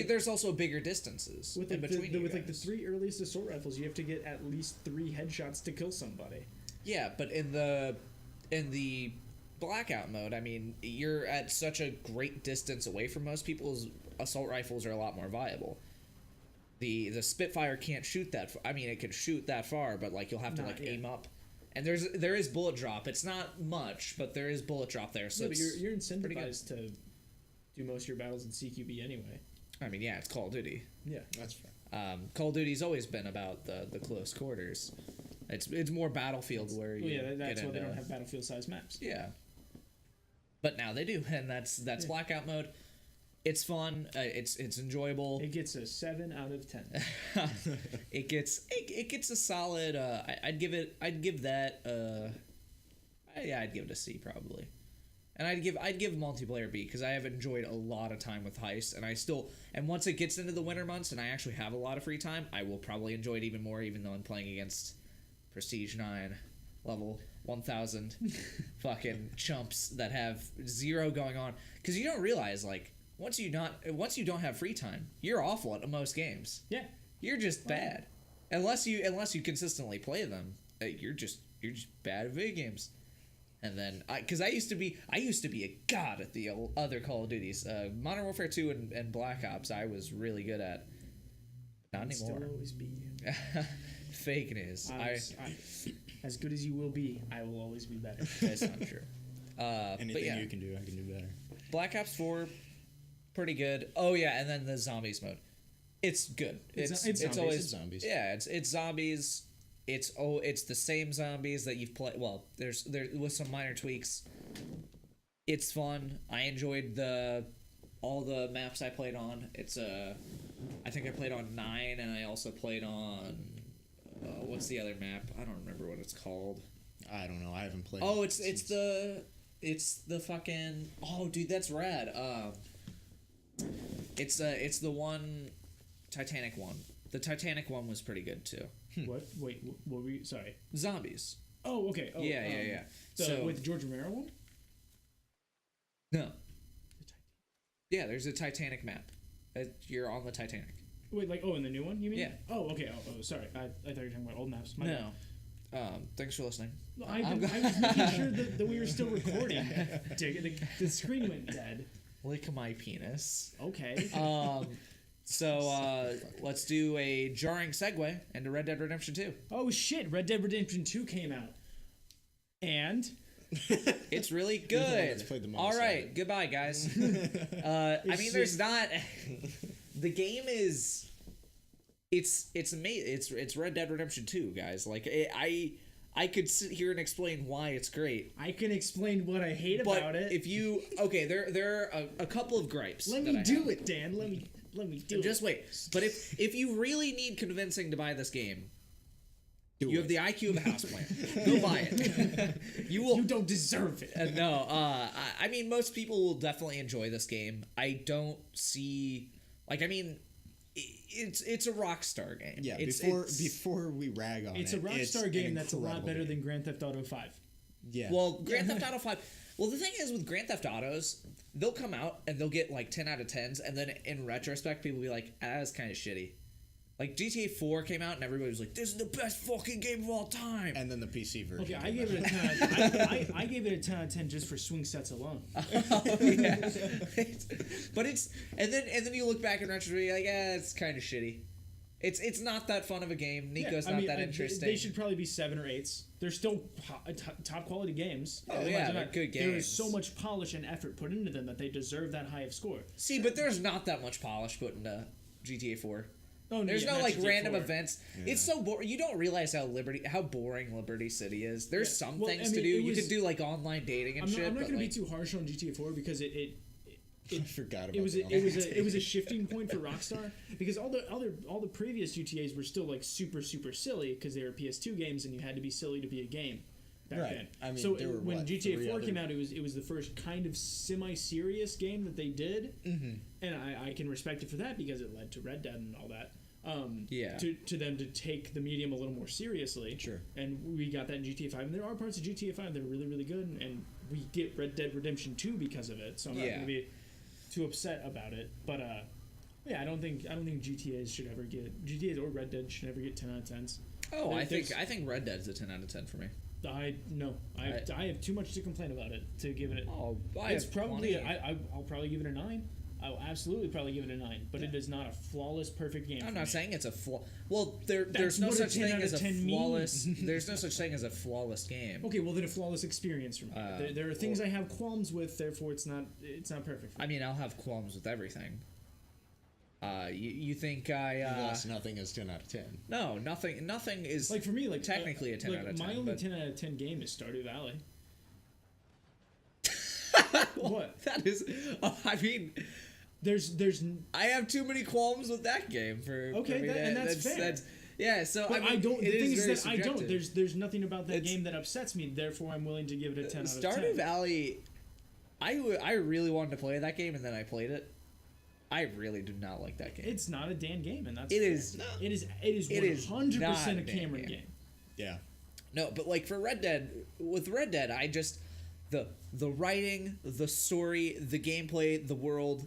there's also bigger distances with in between. The 3 earliest assault rifles, you have to get at least 3 headshots to kill somebody. Yeah, but in the blackout mode, I mean, you're at such a great distance away from most people's assault rifles are a lot more viable. The Spitfire can't shoot that. I mean, it can shoot that far, but like you'll have to aim up. And there is bullet drop. It's not much, but there is bullet drop there. So but you're incentivized to do most of your battles in CQB anyway. I mean, yeah, it's Call of Duty. Yeah, that's fair. Call of Duty's always been about the close quarters. It's more Battlefield where you. That's why they don't have Battlefield-sized maps. Yeah. But now they do, and that's blackout mode. It's fun. It's enjoyable. It gets a 7 out of 10. It gets a solid. I'd give that. I'd give it a C probably, and I'd give multiplayer B because I have enjoyed a lot of time with Heist, and once it gets into the winter months and I actually have a lot of free time, I will probably enjoy it even more. Even though I'm playing against Prestige 9, level 1000, fucking chumps that have 0 going on because you don't realize like. Once you don't have free time, you're awful at most games. Yeah, you're just bad. Unless you consistently play them, you're just bad at video games. And then, because I used to be a god at the other Call of Duties, Modern Warfare 2 and Black Ops. I was really good at. Not anymore. Still always beat you. Fake news. I as good as you will be, I will always be better. That's not true. Anything you can do, I can do better. Black Ops 4, pretty good. Oh yeah, and then the zombies mode. It's good. It's zombies. always It's zombies. Yeah, it's zombies. It's the same zombies that you've played. Well, there's with some minor tweaks. It's fun. I enjoyed all the maps I played on. I think I played on 9, and I also played on what's the other map? I don't remember what it's called. I don't know. I haven't played. Oh, it's the fucking. Oh, dude, that's rad. It's the one, Titanic one. The Titanic one was pretty good too. What? Wait, what were you? Sorry. Zombies. Oh, okay. Oh, Yeah. With George Romero one? No. Yeah, there's a Titanic map. You're on the Titanic. Wait, in the new one, you mean? Yeah. Oh, okay. Oh, sorry. I thought you were talking about old maps. My bad. Thanks for listening. I was making sure that we were still recording. The screen went dead. Lick my penis. Okay. So let's do a jarring segue into Red Dead Redemption 2. Oh shit! Red Dead Redemption 2 came out, and it's really the one good. that's played the most, All right, right? goodbye, guys. I mean, there's not. The game is. It's amazing. It's Red Dead Redemption 2, guys. Like I could sit here and explain why it's great. I can explain what I hate about it. If you there are a couple of gripes. Let me do it, Dan. Let me do it. Just wait. But if you really need convincing to buy this game, you have the IQ of a houseplant. Go buy it. You don't deserve it. No. I mean, most people will definitely enjoy this game. I don't see. It's a Rockstar game. Yeah. Before we rag on it's a Rockstar game that's a lot better game. than Grand Theft Auto 5. Yeah. Well, Grand Theft Auto 5. Well, the thing is with Grand Theft Autos, they'll come out and they'll get like 10 out of 10s, and then in retrospect, people will be like, that's kind of shitty. Like GTA 4 came out and everybody was like, this is the best fucking game of all time. And then the PC version. Okay, I gave it a 10. I gave it a 10 out of 10 just for swing sets alone. Oh, yeah. But it's and then you look back in retrospect, you're like, it's kind of shitty. It's not that fun of a game. Nico's not that interesting. They should probably be 7 or 8s. They're still top quality games. Oh yeah, they're good games. There is so much polish and effort put into them that they deserve that high of score. See, but there's not that much polish put into GTA 4. Oh, there's yeah, no like GTA random 4. events. Yeah. It's so boring. You don't realize how boring Liberty City is. There's some things to do. it You was- could do like online dating and shit. I'm not but, going to like, be too harsh on GTA 4 because I forgot about it was that. a shifting point for Rockstar because all the previous GTAs were still like super silly because they were PS2 games and you had to be silly to be a game back Right. then. I mean, so there were, when what, GTA 3 4 came other- out, it was the first kind of semi-serious game that they did, and I can respect it for that because it led to Red Dead and all that. Yeah. To them to take the medium a little more seriously. Sure. And we got that in GTA 5, and there are parts of GTA 5 that are really really good, and we get Red Dead Redemption 2 because of it. So I'm not going to be too upset about it, but yeah, I don't think GTAs or Red Dead should ever get 10 out of 10s. Oh, I think Red Dead's a 10 out of 10 for me. I have too much to complain about it to give it. Oh, It's probably I'll probably give it a 9. I will absolutely probably give it a 9, but it is not a flawless perfect game. I'm for not me. saying it's a flaw. Well, there's no what a such 10 thing out as of a 10 flawless. means. There's no such thing as a flawless game. Okay, well then a flawless experience for me. There are things I have qualms with, therefore it's not perfect. For me. I mean, I'll have qualms with everything. You think I? Yes, nothing is 10 out of 10. No, nothing is Like for me, like technically a 10 like out of 10. my only but 10 out of 10 game is Stardew Valley. What? that is. I mean, There's I have too many qualms with that game for Okay, for me and that's fair. Yeah, so but I mean, I don't. The it thing is is very that I don't. subjective. There's nothing about that It's- game that upsets me. Therefore, I'm willing to give it a 10 out of 10. Stardew Valley. I really wanted to play that game, and then I played it. I really do not like that game. It's not a Dan game, and that's It fair. is. It is. It is 100% not a a Dan Cameron game. game. Yeah. No, but like for Red Dead, I just the writing, the story, the gameplay, the world,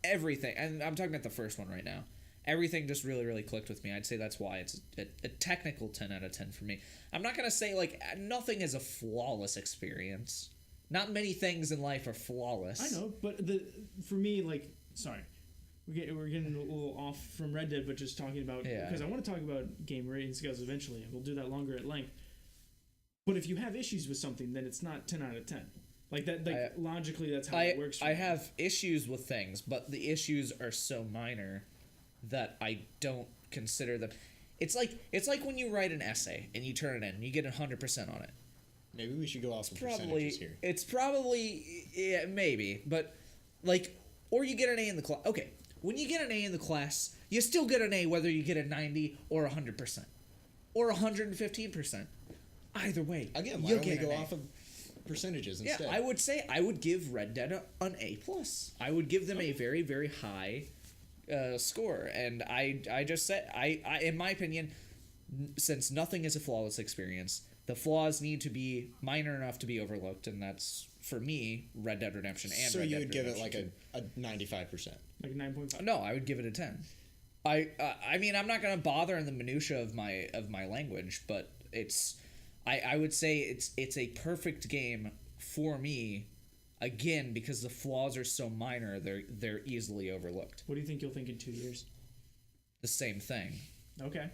everything. And I'm talking about the first one right now. Everything just really, really clicked with me. I'd say that's why it's a technical 10 out of 10 for me. I'm not going to say, like, nothing is a flawless experience. Not many things in life are flawless. I know, but for me, like, sorry, we're getting a little off from Red Dead, but just talking about because I want to talk about game rating scales eventually, and we'll do that longer at length. But if you have issues with something, then it's not 10 out of 10. Like that. Like logically, that's how I it works. For I me. have issues with things, but the issues are so minor that I don't consider them. It's like when you write an essay and you turn it in and you get 100% on it. Maybe we should go off some Probably percentages here. it's probably yeah, maybe, but like, or you get an A in the class. Okay, when you get an A in the class, you still get an A whether you get a 90 or 100% or 115%. Either way, Again, why you'll don't we get go an A. off of percentages Yeah, instead? I would say I would give Red Dead an A plus. I would give them a very, very high score, and I just said I in my opinion, since nothing is a flawless experience, the flaws need to be minor enough to be overlooked, and that's for me Red Dead Redemption and So Red you Dead would give it Redemption like a 95%. like 9.5. No, I would give it a 10. I mean, I'm not gonna bother in the minutia of my language, but I would say it's a perfect game for me, again, because the flaws are so minor, they're easily overlooked. What do you think you'll think in 2 years? The same thing. Okay.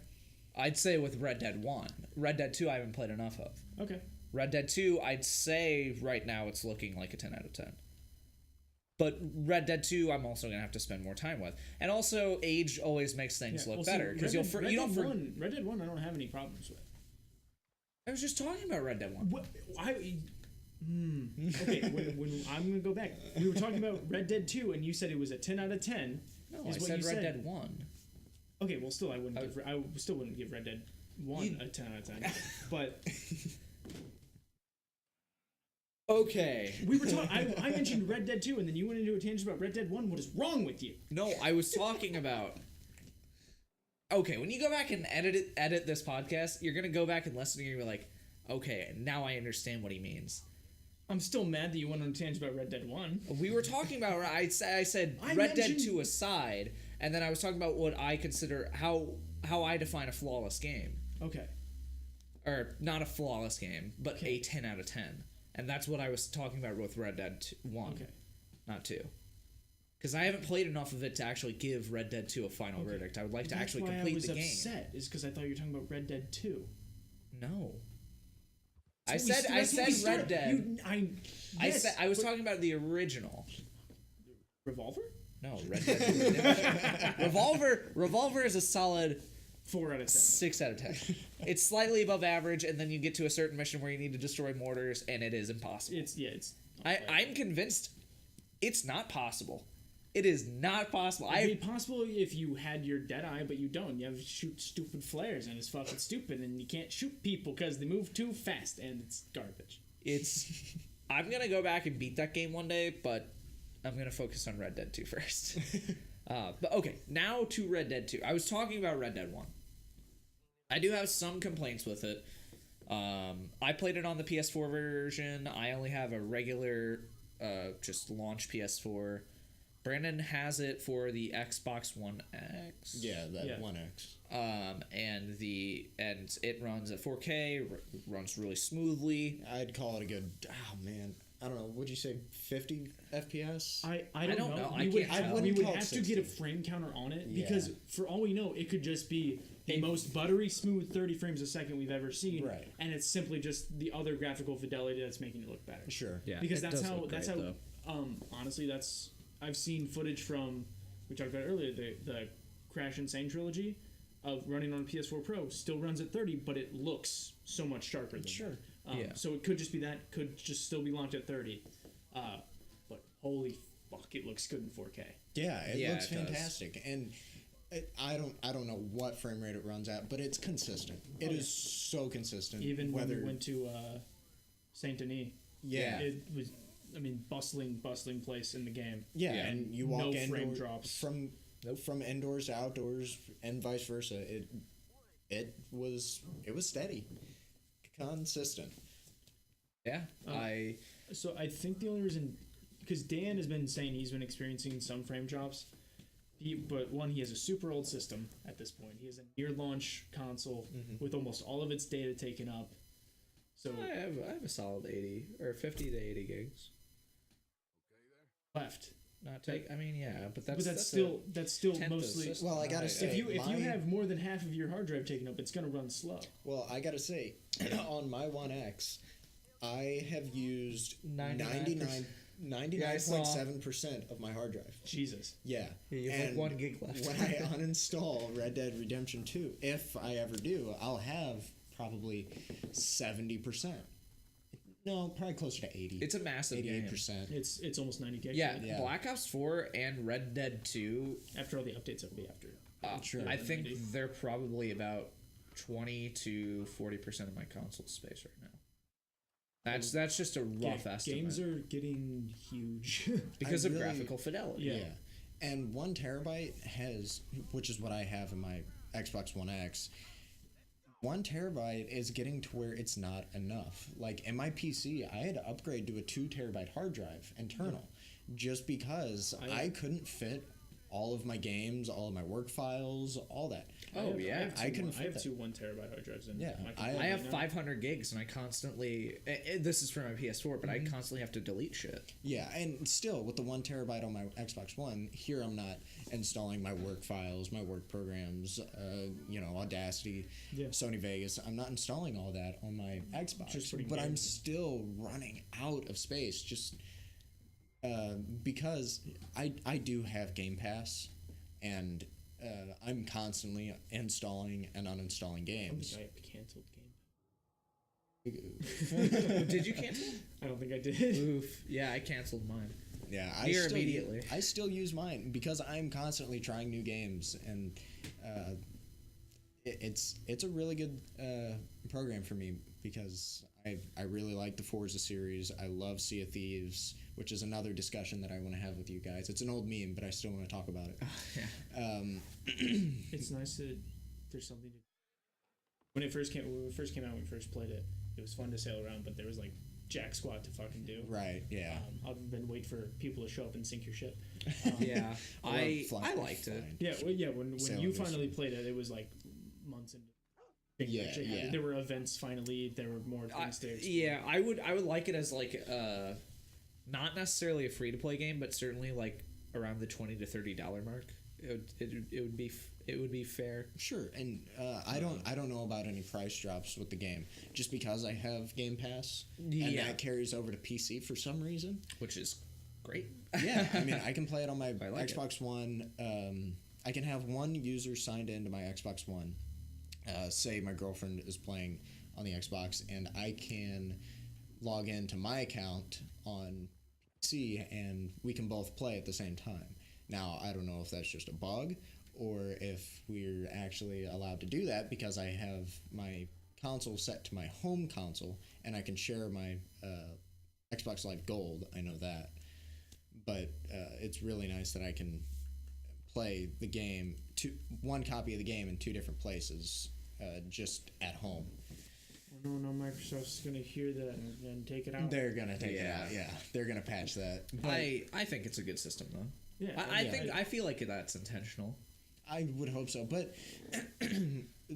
I'd say with Red Dead 1. Red Dead 2 I haven't played enough of. Okay. Red Dead 2, I'd say right now it's looking like a 10 out of 10. But Red Dead 2, I'm also gonna have to spend more time with, and also age always makes things look well, see, better because Red you don't. Dead 1, Red Dead 1, I don't have any problems with. I was just talking about Red Dead 1. What, okay, when I'm gonna go back. We were talking about Red Dead 2, and you said it was a 10 out of 10. No, is I what said you Red said. Dead 1. Okay, well, still, I still wouldn't give Red Dead 1 a 10 out of 10. But Okay. we were talking. I mentioned Red Dead 2, and then you went into a tangent about Red Dead 1. What is wrong with you? No, I was talking about. Okay, when you go back and edit this podcast, you're gonna go back and listen and you're gonna be like, okay, now I understand what he means. I'm still mad that you went on a tangent about Red Dead 1. We were talking about. I said I Red Dead mentioned- 2 aside, and then I was talking about what I consider how I define a flawless game, Okay. or not a flawless game, but Okay. a 10 out of 10, and that's what I was talking about with Red Dead 1, Okay. not 2. Because I haven't played enough of it to actually give Red Dead 2 a final verdict. I would like to That's actually why complete I was the game. upset, is because I thought you were talking about Red Dead 2. No. I That's what said we- that's what we Red started- Dead. Yes, I was but- talking about the original. Revolver? No, Red Dead Redemption. Revolver is a solid 4 out of 10. 6 out of 10. It's slightly above average, and then you get to a certain mission where you need to destroy mortars, and it is impossible. It's. I'm convinced it's not possible. It is not possible. It'd be possible if you had your Deadeye, but you don't. You have to shoot stupid flares, and it's fucking stupid, and you can't shoot people because they move too fast, and it's garbage. I'm gonna go back and beat that game one day, but I'm gonna focus on Red Dead 2 first. But okay, now to Red Dead 2. I was talking about Red Dead 1. I do have some complaints with it. I played it on the PS4 version. I only have a regular, just launch PS4. Brandon has it for the Xbox One X. Yeah, that Yeah. 1X. And it runs at 4K, runs really smoothly. I'd call it a good. Oh man, I don't know. Would you say 50 FPS? I don't don't know. know. I We would, can't have, tell. we would call it have to get 60. a frame counter on it Yeah. because, for all we know, it could just be the most buttery smooth 30 frames a second we've ever seen, Right. and it's simply just the other graphical fidelity that's making it look better. Sure. Yeah, Because it that's does how look that's great, how. though. Honestly, that's I've seen footage from we talked about earlier the Crash Insane trilogy of running on PS4 Pro still runs at 30, but it looks so much sharper than Sure. that. Yeah. So it could just be that, could just still be launched at 30. But holy fuck, it looks good in 4K. Yeah, it Yeah, looks it does. fantastic, and I don't know what frame rate it runs at, but it's consistent. It is so consistent. Even when whether we went to Saint Denis, yeah, it was, I mean, bustling place in the game. yeah, Yeah. and you walk No frame indoor- drops. from indoors to outdoors and vice versa. It was steady, consistent. Yeah, So I think the only reason, because Dan has been saying he's been experiencing some frame drops, but one, he has a super old system at this point. He has a near launch console with almost all of its data taken up. So I have a solid 80 or 50 to 80 gigs. left. not take. I mean, yeah, but But that's still tenth of mostly. system. Well, I gotta say, If you my- have more than half of your hard drive taken up, it's gonna run slow. Well, I gotta say, on my One X, I have used 99%. 99.7% of my hard drive. Jesus. Yeah. Yeah, you have like And 1 gig left. when I uninstall Red Dead Redemption 2, if I ever do, I'll have probably 70%. No, probably closer to 80. It's a massive game. 88%. It's almost 90 gigs. Yeah, Yeah. Black Ops 4 and Red Dead 2. After all the updates, it'll be after. Sure. I think 90. they're probably about 20 to 40% of my console space right now. That's just a rough estimate. Games are getting huge. because I of really- graphical fidelity. Yeah. And 1 terabyte has, which is what I have in my Xbox One X, 1 terabyte is getting to where it's not enough. Like in my PC, I had to upgrade to a 2 terabyte hard drive internal just because I couldn't fit all of my games, all of my work files, all that. Oh, yeah. I can I fit have that. 2 1 terabyte hard drives in Yeah, my I- computer I have right now. 500 gigs and I constantly. This is for my PS4, but I constantly have to delete shit. Yeah, and still with the 1 terabyte on my Xbox One, here I'm not installing my work files, my work programs, Audacity, Yeah. Sony Vegas. I'm not installing all that on my Xbox, Just putting but I'm games in. still running out of space just because I do have Game Pass, and I'm constantly installing and uninstalling I games. think I canceled game. Did you cancel? I don't think I did. Oof. Yeah, I canceled mine. Yeah, Here immediately. I still use mine because I'm constantly trying new games, and it's a really good program for me because I really like the Forza series. I love Sea of Thieves, which is another discussion that I want to have with you guys. It's an old meme, but I still want to talk about it. It's nice that there's something to. When it first came out, when we first played it, it was fun to sail around, but there was like jack squat to fucking do. Right? Yeah. Other than wait for people to show up and sink your ship. Yeah, Or I fly- liked it. flying. Yeah, when Sailing you is- finally played it, it was like months into. Yeah, Actually, yeah. There were events finally. There were more things to explore. Yeah, I would like it as like not necessarily a free to play game, but certainly like around the $20 to $30 mark. It would be fair. Sure, and I don't know about any price drops with the game, just because I have Game Pass, and Yeah. that carries over to PC for some reason. Which is great. Yeah, I mean, I can play it on my I like it. Xbox One. I can have one user signed into my Xbox One. Say my girlfriend is playing on the Xbox, and I can log into my account on PC, and we can both play at the same time. Now, I don't know if that's just a bug, or if we're actually allowed to do that because I have my console set to my home console, and I can share my Xbox Live Gold. I know that. But it's really nice that I can play the game, one copy of the game in 2 different places, just at home. No, Microsoft's gonna hear that and take it out. They're gonna take it Yeah. out. Yeah, they're gonna patch that. But I think it's a good system though. Yeah, I feel like that's intentional. I would hope so. But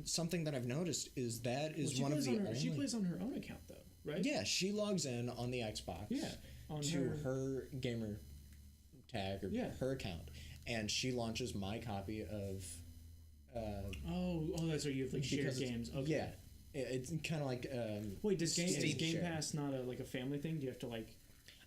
something that I've noticed is that is one of the only. She plays on her own account though, right? Yeah, she logs in on the Xbox. Yeah, on to her gamer tag or Yeah. her account, and she launches my copy of. Oh, that's right. You have like shared because it's- games. Okay. Yeah, it's kind of like. Wait, does Steam Game share. Pass not like a family thing? Do you have to like?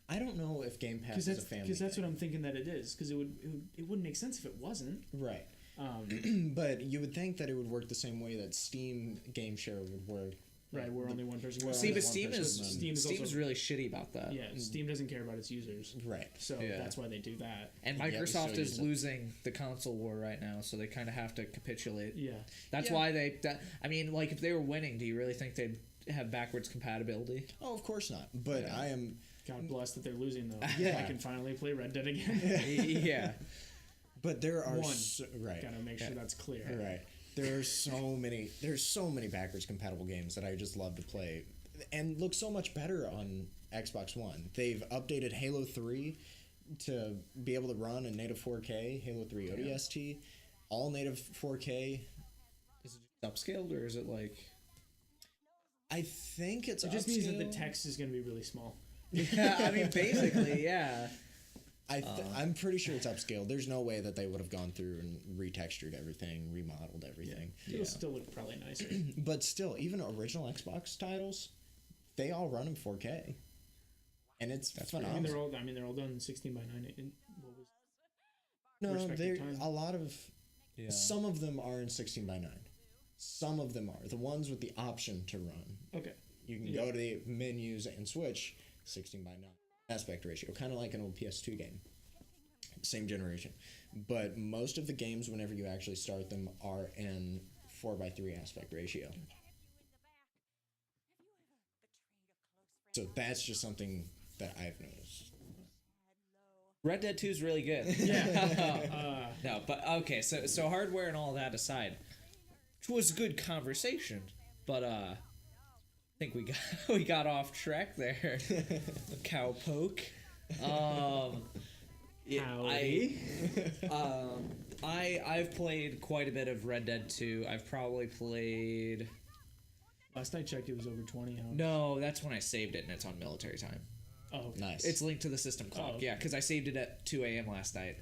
I don't know if Game Pass Because is a family. that's thing. what I'm thinking that it is. Because it wouldn't make sense if it wasn't. Right. Um, But you would think that it would work the same way that Steam Game Share would work. right, where only one person. Well, See, only but one Steam person is can- Steam's Steam's also- really shitty about that. Yeah, Steam doesn't care about its users, Right. so Yeah. that's why they do that. And Yeah, Microsoft so is use it. losing the console war right now, so they kind of have to capitulate. Yeah, That's Yeah. why I mean, like, if they were winning, do you really think they'd have backwards compatibility? Oh, of course not. But Yeah. I am. God bless that they're losing though. Yeah. I can finally play Red Dead again. Yeah. But there are One. right. Gotta make sure that's clear. Right. There's so many backwards compatible games that I just love to play, and look so much better on Xbox One. They've updated Halo 3 to be able to run in native 4K. Halo 3 ODST, all native 4K. Is it just upscaled, or is it like... I think it's. It just means that the upscaled. text is going to be really small. Yeah, I mean, basically, yeah. I'm pretty sure it's upscaled. There's no way that they would have gone through and retextured everything, remodeled everything. It'll still look probably nicer. But still, even original Xbox titles, they all run in 4K, and it's phenomenal. I mean, they're all done 16 by 9. What was No, respective they're time? a lot of. Yeah. Some of them are in 16 by 9. Some of them are the ones with the option to run. Okay. You can go to the menus and switch 16 by 9 aspect ratio, kind of like an old PS2 game. Same generation. But most of the games, whenever you actually start them, are in 4:3 aspect ratio. So that's just something that I've noticed. Red Dead 2 is really good. Yeah. No, but okay, so hardware and all that aside, which was a good conversation, but I think we got off track there. Cowpoke. Howdy. I've played quite a bit of Red Dead 2. I've probably played. Last I checked, it was over 20 hours. No, that's when I saved it and it's on military time. Oh, okay. Nice. It's linked to the system clock. Oh, okay. Yeah, because I saved it at 2 a.m. last night,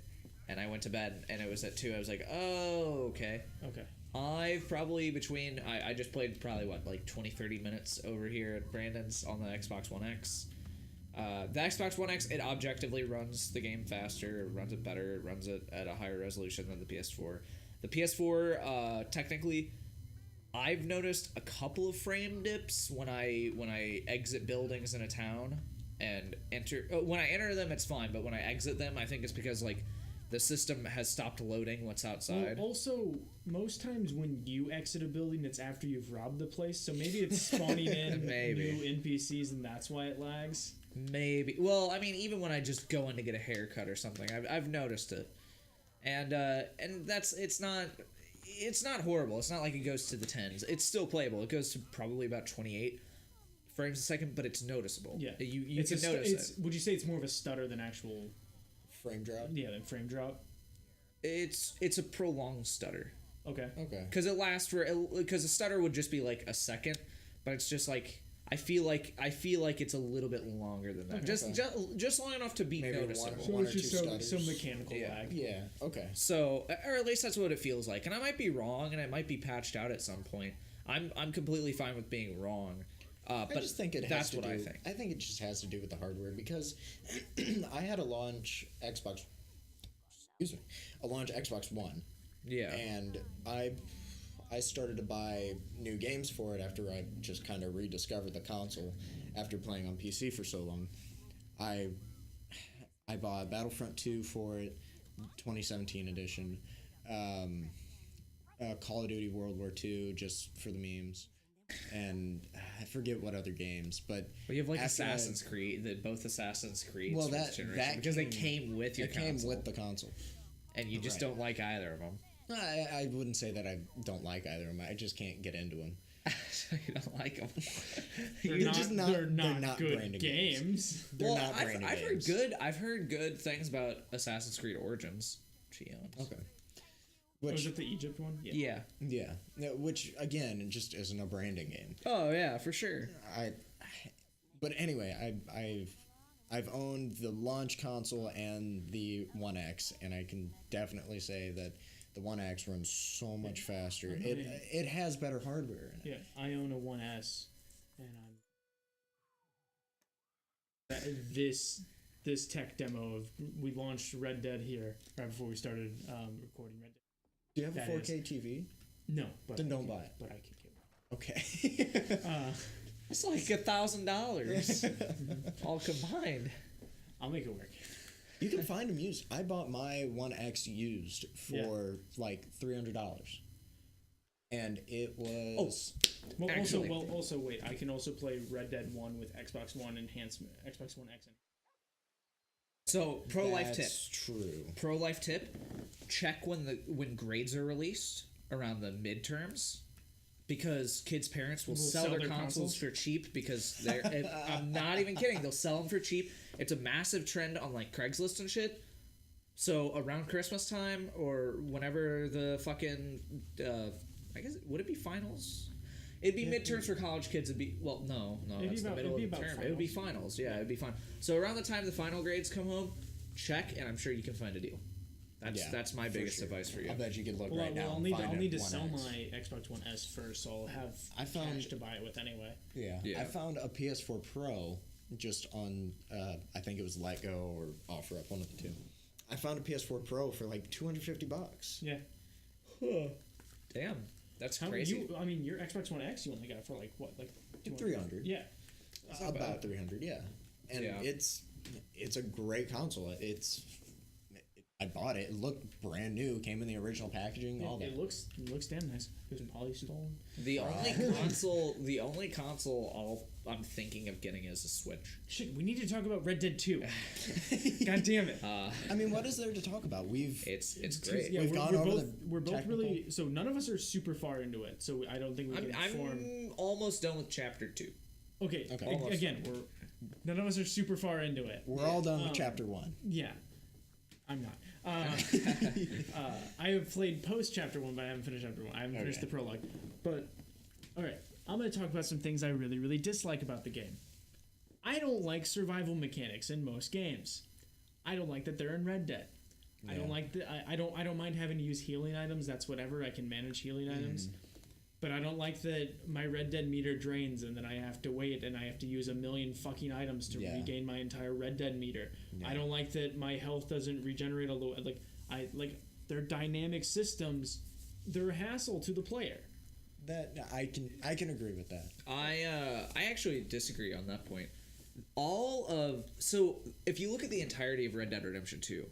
and I went to bed, and it was at 2. I was like, oh, okay. Okay. I've probably I just played probably, like 20, 30 minutes over here at Brandon's on the Xbox One X. The Xbox One X, it objectively runs the game faster, it runs it better, it runs it at a higher resolution than the PS4. The PS4, technically, I've noticed a couple of frame dips when I exit buildings in a town and enter. When I enter them, it's fine, but when I exit them, I think it's because like the system has stopped loading what's outside. Well, also, most times when you exit a building, it's after you've robbed the place, so maybe it's spawning in Maybe. new NPCs, and that's why it lags. Maybe. Well, I mean, even when I just go in to get a haircut or something, I've noticed it, and it's not horrible. It's not like it goes to the 10s. It's still playable. It goes to probably about 28 frames a second, but it's noticeable. Yeah, you can notice it. Would you say it's more of a stutter than actual? Frame drop? Yeah, than frame drop. It's a prolonged stutter Okay. because it lasts because a stutter would just be like a second, but it's just like. I feel like it's a little bit longer than that. Just long enough to be Maybe noticeable. one or it's two just stutters. some mechanical Yeah. lag. Yeah, okay. So, or at least that's what it feels like. And I might be wrong, and it might be patched out at some point. I'm completely fine with being wrong. But I just think it has that's to what do, I think. I think it just has to do with the hardware because I had a launch Xbox One, Yeah. and I started to buy new games for it after I just kind of rediscovered the console after playing on PC for so long. I bought Battlefront 2 for it, 2017 edition, Call of Duty World War II just for the memes, and I forget what other games, but Well, you have like after Assassin's Creed, both Assassin's Creed. Well, this generation, because they came with your it console, came with the console. and you just Right. don't like either of them. I wouldn't say that I don't like either of them. I just can't get into them. You don't like them. They're just they're not not good branded games. They're not branded I've heard games. I've heard good things about Assassin's Creed Origins. Which he owns. Okay. Was Which it the Egypt one? Yeah. yeah, no, which again just isn't a branding game. Oh yeah, for sure. But anyway, I've owned the launch console and the One X, and I can definitely say that the One X runs so much faster. It has better hardware in it. Yeah, I own a 1S, and this tech demo of we launched Red Dead here right before we started recording Red Dead. Do you have a That 4K TV? No, but Then I don't can- buy it. But I can get one. Okay. It's like $1,000 all combined. I'll make it work. You can find them used. I bought my One X used for like $300, and it was. Well, Actually- also wait. I can also play Red Dead 1 with Xbox One enhancement, Xbox One X. So pro life tip. That's true. Pro life tip: check when grades are released around the midterms, because kids' parents will sell their consoles for cheap because they're. I'm not even kidding. They'll sell them for cheap. It's a massive trend on like Craigslist and shit. So around Christmas time or whenever the fucking, I guess would it be finals? It'd be midterms for college kids. It'd be no, that's the middle of the term. It would be finals. Yeah, it'd be fine. So around the time the final grades come home, check, and I'm sure you can find a deal. That's my for biggest sure. advice for you. I bet you could look Well, right now. I'll and need find I'll a need to 1X. sell my Xbox One S first, so I'll have cash to buy it with anyway. Yeah. Yeah. I found a PS4 Pro just on, I think it was LetGo or OfferUp, one of the two. I found a PS4 Pro for like $250. Yeah. Damn, that's How crazy. your Xbox One X you only got for like what, like 200? 300. Yeah. About 300, yeah. And Yeah. it's a great console. I bought it. It looked brand new. Came in the original packaging. All that. It looks damn nice. It was polystone. The only console I'm thinking of getting is a Switch. Shit, we need to talk about Red Dead 2. God damn it. I mean, what is there to talk about? It's great. Yeah, We've gone over we're both technical. really, so none of us are super far into it, so I don't think we can form. I'm almost done with chapter 2. Okay. Okay. Again, none of us are super far into it. We're all done with chapter 1. Yeah. I'm not. I have played post chapter 1, but I haven't finished chapter 1. I haven't finished the prologue. But, alright, I'm going to talk about some things I really, really dislike about the game. I don't like survival mechanics in most games. I don't like that they're in Red Dead. I don't like that. I don't mind having to use healing items. That's whatever. I can manage healing items. But I don't like that my Red Dead meter drains and then I have to wait and I have to use a million fucking items to regain my entire Red Dead meter. I don't like that my health doesn't regenerate all the like they're dynamic systems. They're a hassle to the player. That I can agree with that. I actually disagree on that point. So if you look at the entirety of Red Dead Redemption 2,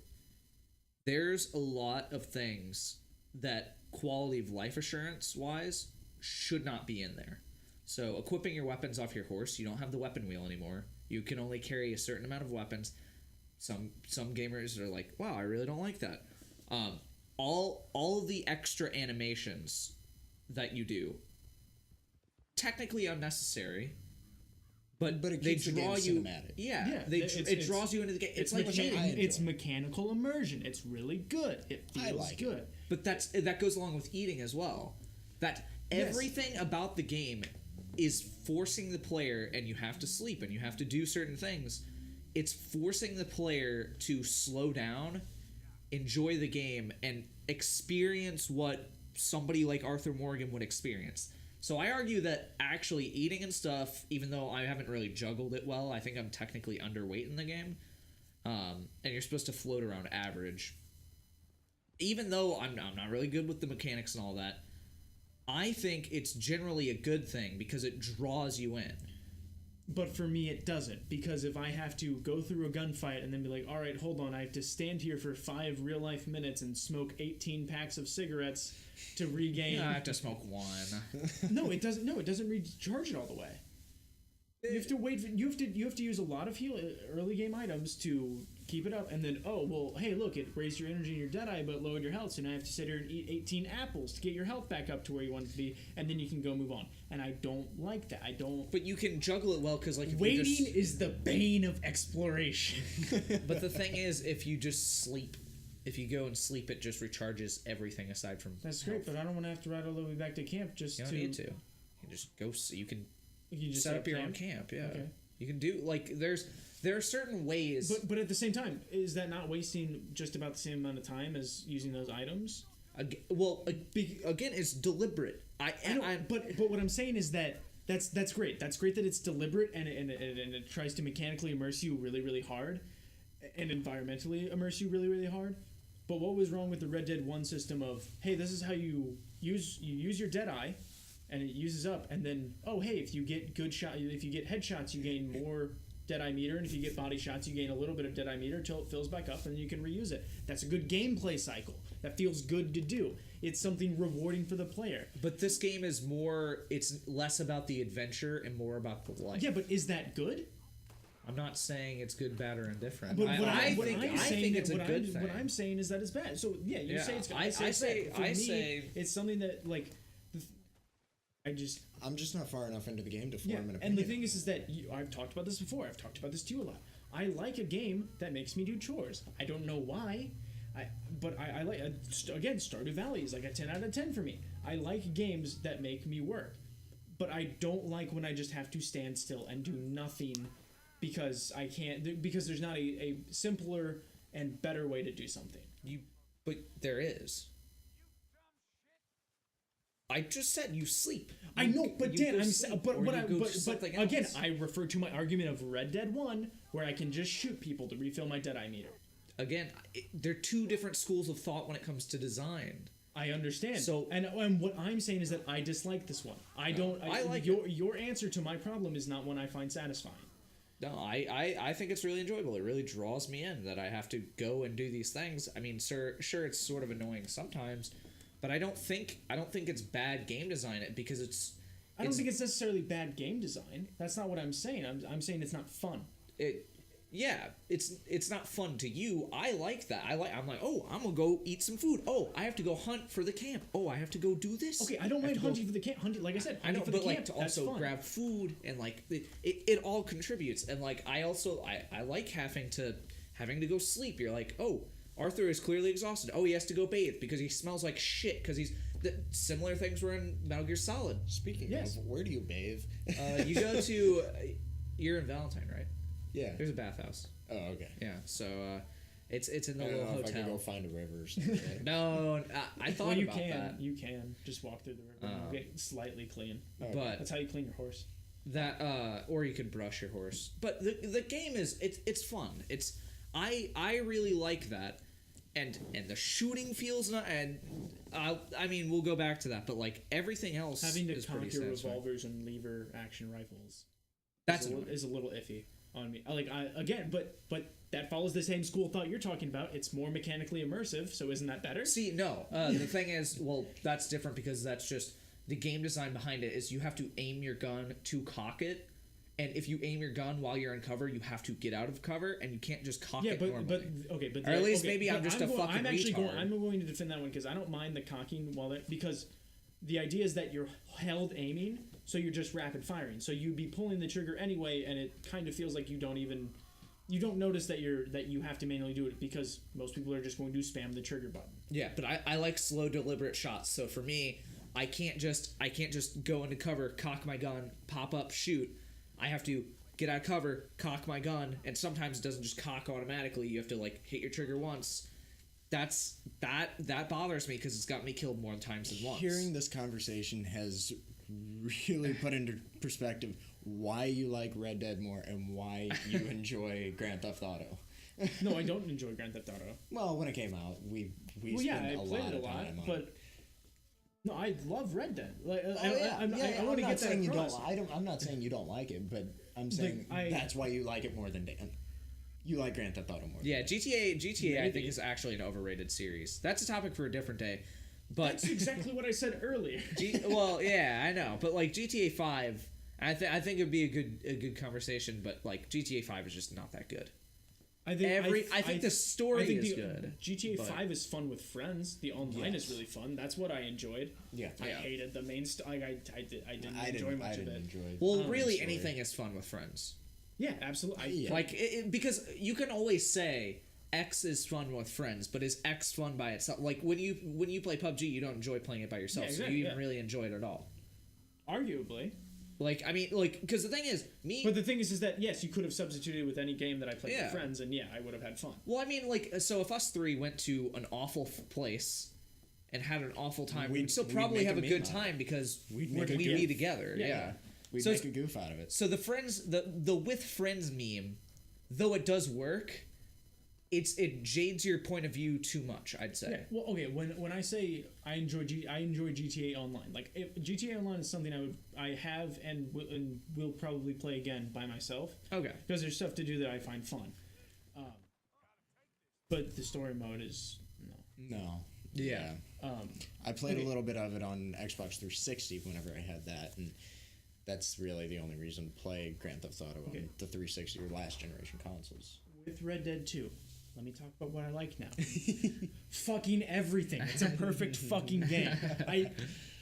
there's a lot of things that quality of life assurance wise should not be in there. So equipping your weapons off your horse, you don't have the weapon wheel anymore. You can only carry a certain amount of weapons. Some gamers are like, wow, I really don't like that. All of the extra animations that you do, technically unnecessary, but it they keeps the draw game you. cinematic. Yeah, it's it draws you into the game. It's like it's mechanical immersion. It's really good. It I feels like it. good. But that goes along with eating as well. That everything about the game is forcing the player, and you have to sleep and you have to do certain things. It's forcing the player to slow down, enjoy the game, and experience what somebody like Arthur Morgan would experience. So I argue that actually eating and stuff, even though I haven't really juggled it well, I think I'm technically underweight in the game. And you're supposed to float around average. Even though I'm not really good with the mechanics and all that, I think it's generally a good thing because it draws you in. But for me, it doesn't. Because if I have to go through a gunfight and then be like, all right, hold on, I have to stand here for 5 real-life minutes and smoke 18 packs of cigarettes to regain... I have to smoke one. No, it doesn't. No, it doesn't recharge it all the way. You have to wait. You have to use a lot of early game items to keep it up, and then hey, look, it raised your energy in your Deadeye, but lowered your health. So now you have to sit here and eat 18 apples to get your health back up to where you want it to be, and then you can go move on. And I don't like that. I don't. But you can juggle it well because if Waiting you just, is the bane of exploration. But the thing is, if you just sleep, if you go and sleep, it just recharges everything aside from. That's great, but I don't want to have to ride all the way back to camp just You don't need to. You can just go. You can You just set up your own camp. Yeah, Okay. you can do there are certain ways. But at the same time, is that not wasting just about the same amount of time as using those items? Again, it's deliberate. But what I'm saying is that's great. That's great that it's deliberate and it tries to mechanically immerse you really, really hard, and environmentally immerse you really, really hard. But what was wrong with the Red Dead 1 system of, hey, this is how you use your Deadeye, and it uses up, and then, oh, hey, if you get if you get headshots, you gain more Deadeye meter, and if you get body shots, you gain a little bit of Deadeye meter until it fills back up, and then you can reuse it. That's a good gameplay cycle. That feels good to do. It's something rewarding for the player. But this game is more. It's less about the adventure and more about the life. Yeah, but is that good? I'm not saying it's good, bad, or indifferent. But I think it's a good thing. What I'm saying is that it's bad. So yeah, you say it's good. I say For me, it's something that like. I'm just not far enough into the game to form an opinion. And the thing is that I've talked about this before. I've talked about this to you a lot. I like a game that makes me do chores. I don't know why, but I like again Stardew Valley is like a 10 out of 10 for me. I like games that make me work, but I don't like when I just have to stand still and do nothing because I can't because there's not a simpler and better way to do something. But there is. I just said you sleep. I know, but You Dan, go I'm sleep, but or what you I go but, do something again, else. I refer to my argument of Red Dead 1, where I can just shoot people to refill my Deadeye meter. Again, they're two different schools of thought when it comes to design. I understand. So- and what I'm saying is that I dislike this one. I don't. I like your answer to my problem is not one I find satisfying. No, I think it's really enjoyable. It really draws me in that I have to go and do these things. I mean, sure, it's sort of annoying sometimes, but I don't think it's bad game design because I don't think it's necessarily bad game design. That's not what I'm saying. I'm saying it's not fun. It's not fun to you. I like that. I'm like, oh, I'm gonna go eat some food. Oh, I have to go hunt for the camp. Oh, I have to go do this. Okay, I don't mind hunting for the camp. Hunting, like I said, I know, hunting for but the like camp. to That's also fun. grab food and like it all contributes. And like I like having to go sleep. You're like, oh, Arthur is clearly exhausted. Oh, he has to go bathe because he smells like shit. Because similar things were in Metal Gear Solid. Speaking Yes. of, where do you bathe? You go to you're in Valentine, right? Yeah. There's a bathhouse. Oh, okay. Yeah, so it's in the I don't little know if I could go hotel. find a river or something. No, I thought Well, you about can. that. You can just walk through the river and get slightly clean. But That's how you clean your horse. that or you could brush your horse. But the game is it's fun. I really like that. And the shooting feels not, and I mean we'll go back to that, but like everything else Having to is pretty conk your satisfying. revolvers and lever action rifles That's is a little iffy on me. But that follows the same school of thought you're talking about. It's more mechanically immersive, so isn't that better? See, no. The thing is, well, that's different because that's just the game design behind it is you have to aim your gun to cock it, and if you aim your gun while you're in cover, you have to get out of cover, and you can't just cock Yeah, it but normally. okay, but Or at least okay, maybe but I'm just a fucking I'm actually retard. I'm going to defend that one because I don't mind the cocking because the idea is that you're held aiming, so you're just rapid firing. So you'd be pulling the trigger anyway, and it kind of feels like you don't notice that you have to manually do it because most people are just going to spam the trigger button. Yeah, but I like slow, deliberate shots. So for me, I can't just go into cover, cock my gun, pop up, shoot. I have to get out of cover, cock my gun, and sometimes it doesn't just cock automatically. You have to like hit your trigger once. That bothers me because it's got me killed more times than once. Hearing this conversation has really put into perspective why you like Red Dead more and why you enjoy Grand Theft Auto. No, I don't enjoy Grand Theft Auto. Well, when it came out, we Well, yeah, spent I a played lot it a of lot, time on it. but no, I love Red Dead. Like, Oh, I want to get that across. I'm not saying you don't like it, but I'm saying that's why you like it more than Dan. You like Grand Theft Auto more. Yeah, GTA I Maybe. think is actually an overrated series. That's a topic for a different day. But That's exactly what I said earlier. well, yeah, I know, but like GTA 5, I think it'd be a good conversation. But like GTA 5 is just not that good. I think the story I think is the good. GTA but- 5 is fun with friends. The online is really fun. That's what I enjoyed. Yeah. I Yeah. hated the main. I didn't enjoy much of it. enjoy it. Well, Oh, really, story. anything is fun with friends. Yeah, absolutely. Yeah. Like because you can always say X is fun with friends, but is X fun by itself? Like when you play PUBG, you don't enjoy playing it by yourself, Yeah, so exactly, you even yeah. really enjoy it at all. Arguably, Like I mean, like because the thing is, but the thing is that yes, you could have substituted with any game that I played Yeah. with friends, and yeah, I would have had fun. Well, I mean, like, so if us three went to an awful place and had an awful time, we'd still we'd probably make have a a meme good out of time because We'd we'd make a be GIF. together. Yeah, Yeah. yeah. We'd So make a goof out of it. So the friends, the with friends meme, though it does work, it jades your point of view too much. I'd say. Yeah. Well, okay. When I say I enjoy GTA Online, like if GTA Online is something I have and will probably play again by myself. Okay. Because there's stuff to do that I find fun. But the story mode is no. No. Yeah. I played Okay. a little bit of it on Xbox 360 whenever I had that, and that's really the only reason to play Grand Theft Auto on the 360 or last generation consoles. With Red Dead 2, let me talk about what I like now. Fucking everything. It's a perfect fucking game.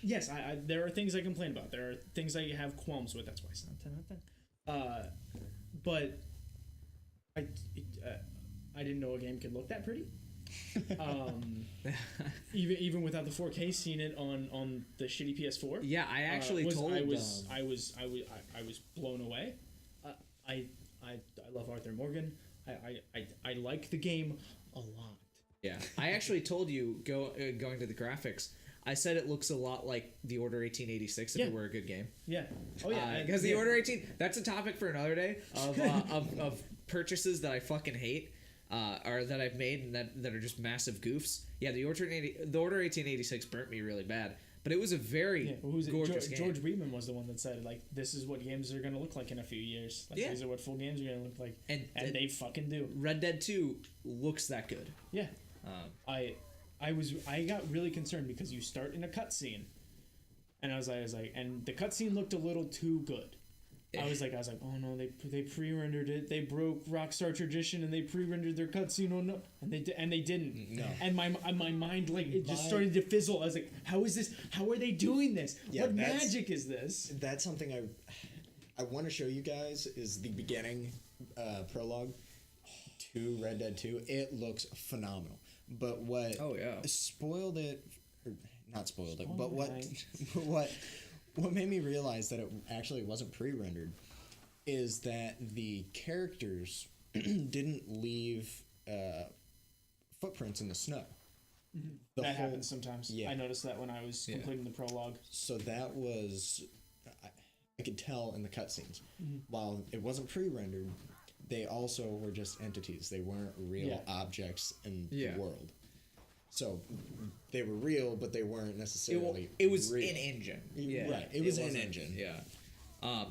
Yes, there are things I complain about. There are things I have qualms with. That's why it's not 10 out of 10. But I didn't know a game could look that pretty. Even without the 4K, seeing it on the shitty PS4. Yeah, I actually told I was blown away. I love Arthur Morgan. I like the game a lot. Yeah, I actually told you going to the graphics. I said it looks a lot like the Order 1886 if Yeah. it were a good game. Yeah. Oh yeah. Because the yeah. Order 18, that's a topic for another day of purchases that I fucking hate, or that I've made and that are just massive goofs. Yeah, the Order 1886 burnt me really bad, but it was a very Yeah, who's it? gorgeous game. George Weidman was the one that said like, "This is what games are gonna look like in a few years. Like, Yeah. these are what full games are gonna look like." And they fucking do. Red Dead 2 looks that good. Yeah. Um, I got really concerned because you start in a cutscene, and I was like, and the cutscene looked a little too good. I was like, oh no, they pre-rendered it. They broke Rockstar tradition and they pre-rendered their cutscene. Oh no, and they didn't. No. And my mind like it just started to fizzle. I was like, how is this? How are they doing this? Yeah, What that's- magic is this? That's something I want to show you guys is the beginning prologue to Red Dead 2. It looks phenomenal. But what Oh, yeah. spoiled it, or not spoiled it, Oh but what my. what made me realize that it actually wasn't pre-rendered is that the characters didn't leave footprints in the snow. The That whole- happens sometimes. yeah. I noticed that when I was completing the prologue. So that was, I could tell in the cutscenes. Mm-hmm. While it wasn't pre-rendered, they also were just entities. They weren't real Yeah. objects in Yeah. the world. So they were real, but they weren't necessarily. It was real. in engine. Right, it was in wasn't- engine. Yeah.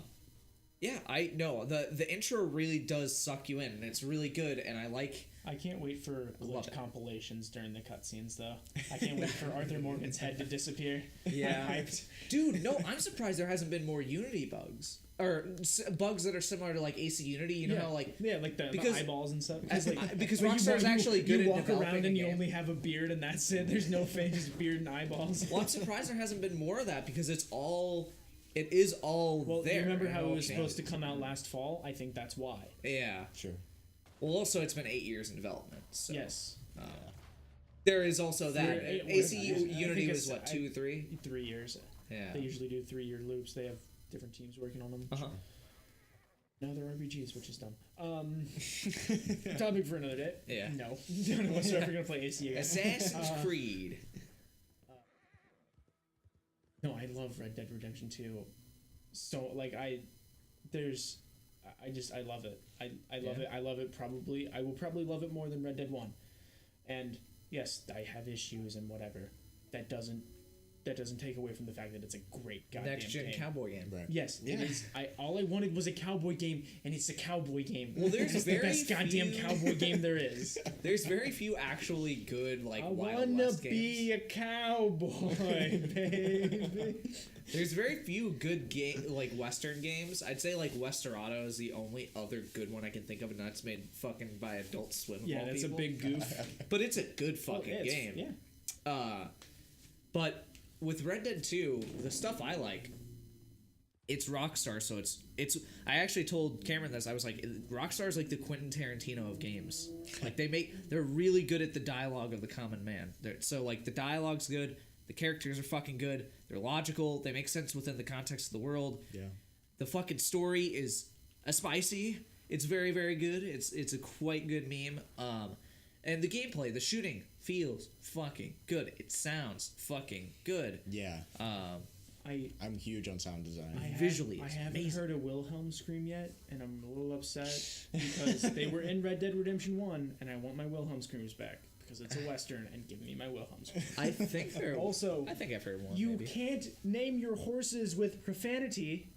Yeah, I know the intro really does suck you in, and it's really good, and I like. I can't wait for Love glitch it. compilations during the cutscenes, though. I can't wait for Arthur Morgan's head to disappear. Yeah. I'm hyped. Dude, no, I'm surprised there hasn't been more Unity bugs or bugs that are similar to like AC Unity. You know how like like the because- eyeballs and stuff. because like, Rockstar's actually good You at walk developing around a and you game. only have a beard and that's it. There's no face, just beard and eyeballs. Well, I'm surprised there hasn't been more of that because it is all Well, there. you remember and how it all was supposed to changed. come out last fall? I think that's why. Yeah. Sure. Well, also it's been 8 years in development. So. Yes. There is also that. Three- AC I Unity think was it's- what 2, 3. 3 years. Yeah. They usually do 3-year loops. They have different teams working on them. Uh-huh. No, they're RPGs, which is dumb. Topic for another day. Yeah. No. Don't know what's ever gonna play AC again. Assassin's Creed. No, I love Red Dead Redemption 2. So like I love it. I love Yeah. it. I love it probably. I will probably love it more than Red Dead 1. And yes, I have issues and whatever. That doesn't take away from the fact that it's a great goddamn Next gen game. cowboy game. Right. Yes, Yeah. it is. All I wanted was a cowboy game, and it's a cowboy game. Well, there's it's the very best goddamn few- cowboy game there is. There's very few actually good like I Wild wanna West be games. a cowboy, baby. There's very few good like Western games. I'd say like Westerado is the only other good one I can think of, and that's made fucking by Adult Swim. of Yeah, all that's people. a big goof. But it's a good fucking Well, it's- game. Yeah. But with Red Dead 2, the stuff I like, it's Rockstar, so it's. I actually told Cameron this. I was like, Rockstar is like the Quentin Tarantino of games. Like they're really good at the dialogue of the common man. So like the dialogue's good, the characters are fucking good, they're logical, they make sense within the context of the world. Yeah. The fucking story is a spicy. It's very very good. It's a quite good meme. And the gameplay, the shooting feels fucking good. It sounds fucking good. Yeah. I'm huge on sound design. Visually, I it's haven't amazing. heard a Wilhelm scream yet, and I'm a little upset because they were in Red Dead Redemption 1, and I want my Wilhelm screams back because it's a Western, and give me my Wilhelm scream. I think they're Also, I think I've heard one. You maybe. can't name your horses with profanity,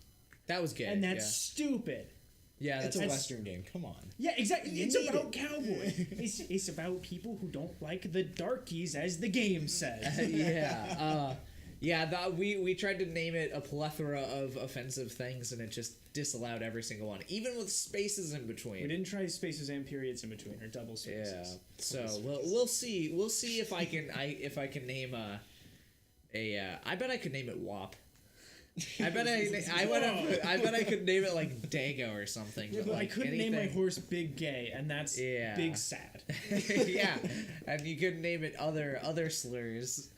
That was gay. and that's stupid. yeah. It's That's a that's- Western game. Come on. Yeah, exactly. You It's need about it. cowboy. It's about people who don't like the darkies, as the game says. yeah. We tried to name it a plethora of offensive things, and it just disallowed every single one, even with spaces in between. We didn't try spaces and periods in between, or double Yeah. spaces. So we'll see. We'll see if I can name I bet I could name it WAP. I bet I could name it like Dago or something. Yeah, but, but I like, couldn't name my anything- horse Big Gay, and that's Yeah. big sad. yeah, and you could name it other slurs.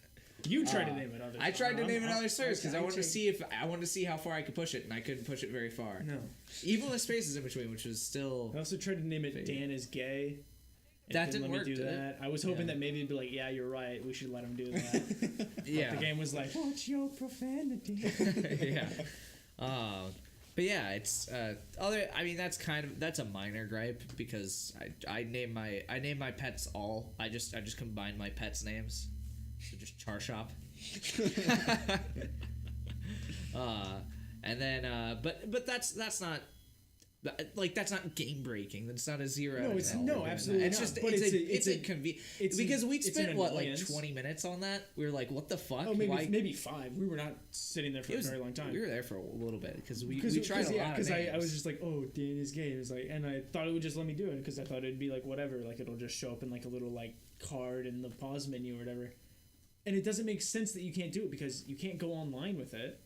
You tried to name it other. I tried to name it I'm- other slurs because I wanted to take- see how far I could push it, and I couldn't push it very far. No. Even with spaces in between, which was still I also tried to name it Fake. Dan is Gay. It That didn't let me work, do did it? that. I was hoping Yeah. that maybe it'd be like, yeah, you're right. We should let him do that. Yeah. The game was like, watch your profanity. Yeah. But yeah, it's other. I mean, that's a minor gripe because I name my pets all. I just combine my pets' names, so just Char Shop. And then but that's not. Like that's not game breaking. That's not a 0. No, out of it's 10. no, absolutely It's not. just But it's inconvenient because we it's spent an what like annoyance. 20 minutes on that. We were like, what the fuck? Oh, maybe Why? maybe 5. We were not sitting there for a very long time. We were there for a little bit because we Because tried a lot of Because names. I was just like, oh, Danny's game is like, and I thought it would just let me do it because I thought it'd be like whatever, like it'll just show up in like a little like card in the pause menu or whatever. And it doesn't make sense that you can't do it because you can't go online with it.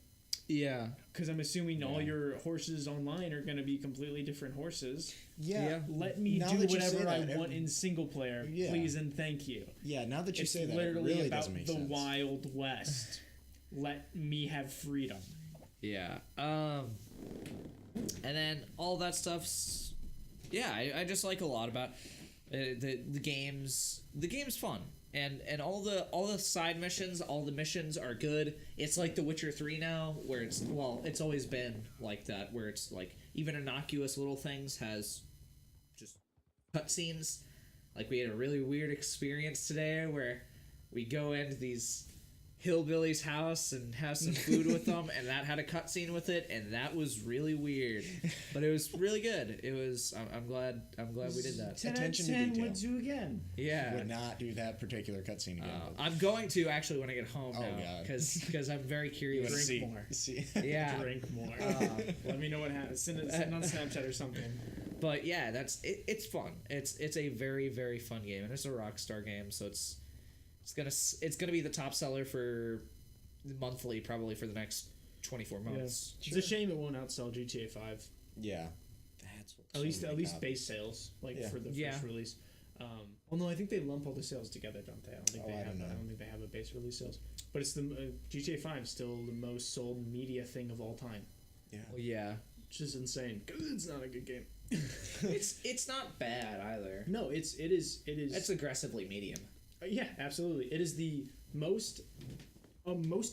yeah. Because I'm assuming all Yeah. your horses online are going to be completely different horses. Yeah. Let me Now do that you say whatever I that, want in single player, Yeah. please and thank you. Yeah, now that you It's say that, it literally really about doesn't make the sense. Wild West. Let me have freedom. Yeah. And then all that stuff's yeah, I just like a lot about the game's fun. And all the side missions, all the missions are good. It's like The Witcher 3 now, where it's always been like that, where it's like even innocuous little things has just cutscenes. Like we had a really weird experience today where we go into these hillbilly's house and have some food with them, and that had a cutscene with it, and that was really weird, but it was really good. It was. I'm glad we did that. 10 Attention to 10 detail. would do again. Yeah. Would not do that particular cutscene again. I'm going to actually when I get home Oh, now God. because I'm very curious. Drink see, more. see. Yeah. Drink more. Let me know what happens. Send it on Snapchat or something. But yeah, it's fun. It's a very very fun game, and it's a Rockstar game, so it's gonna be the top seller for monthly probably for the next 24 months. It's a shame it won't outsell GTA 5. Yeah. That's what At least base sales, like Yeah. for the first Yeah. release. Well, no, I think they lump all the sales together, don't they? I don't think I don't know. I don't think they have a base release sales. But it's the GTA 5 is still the most sold media thing of all time, Yeah. Well, yeah, which is insane. 'Cause it's not a good game. it's not bad either. No, it is. It's aggressively medium. Yeah, absolutely. It is the most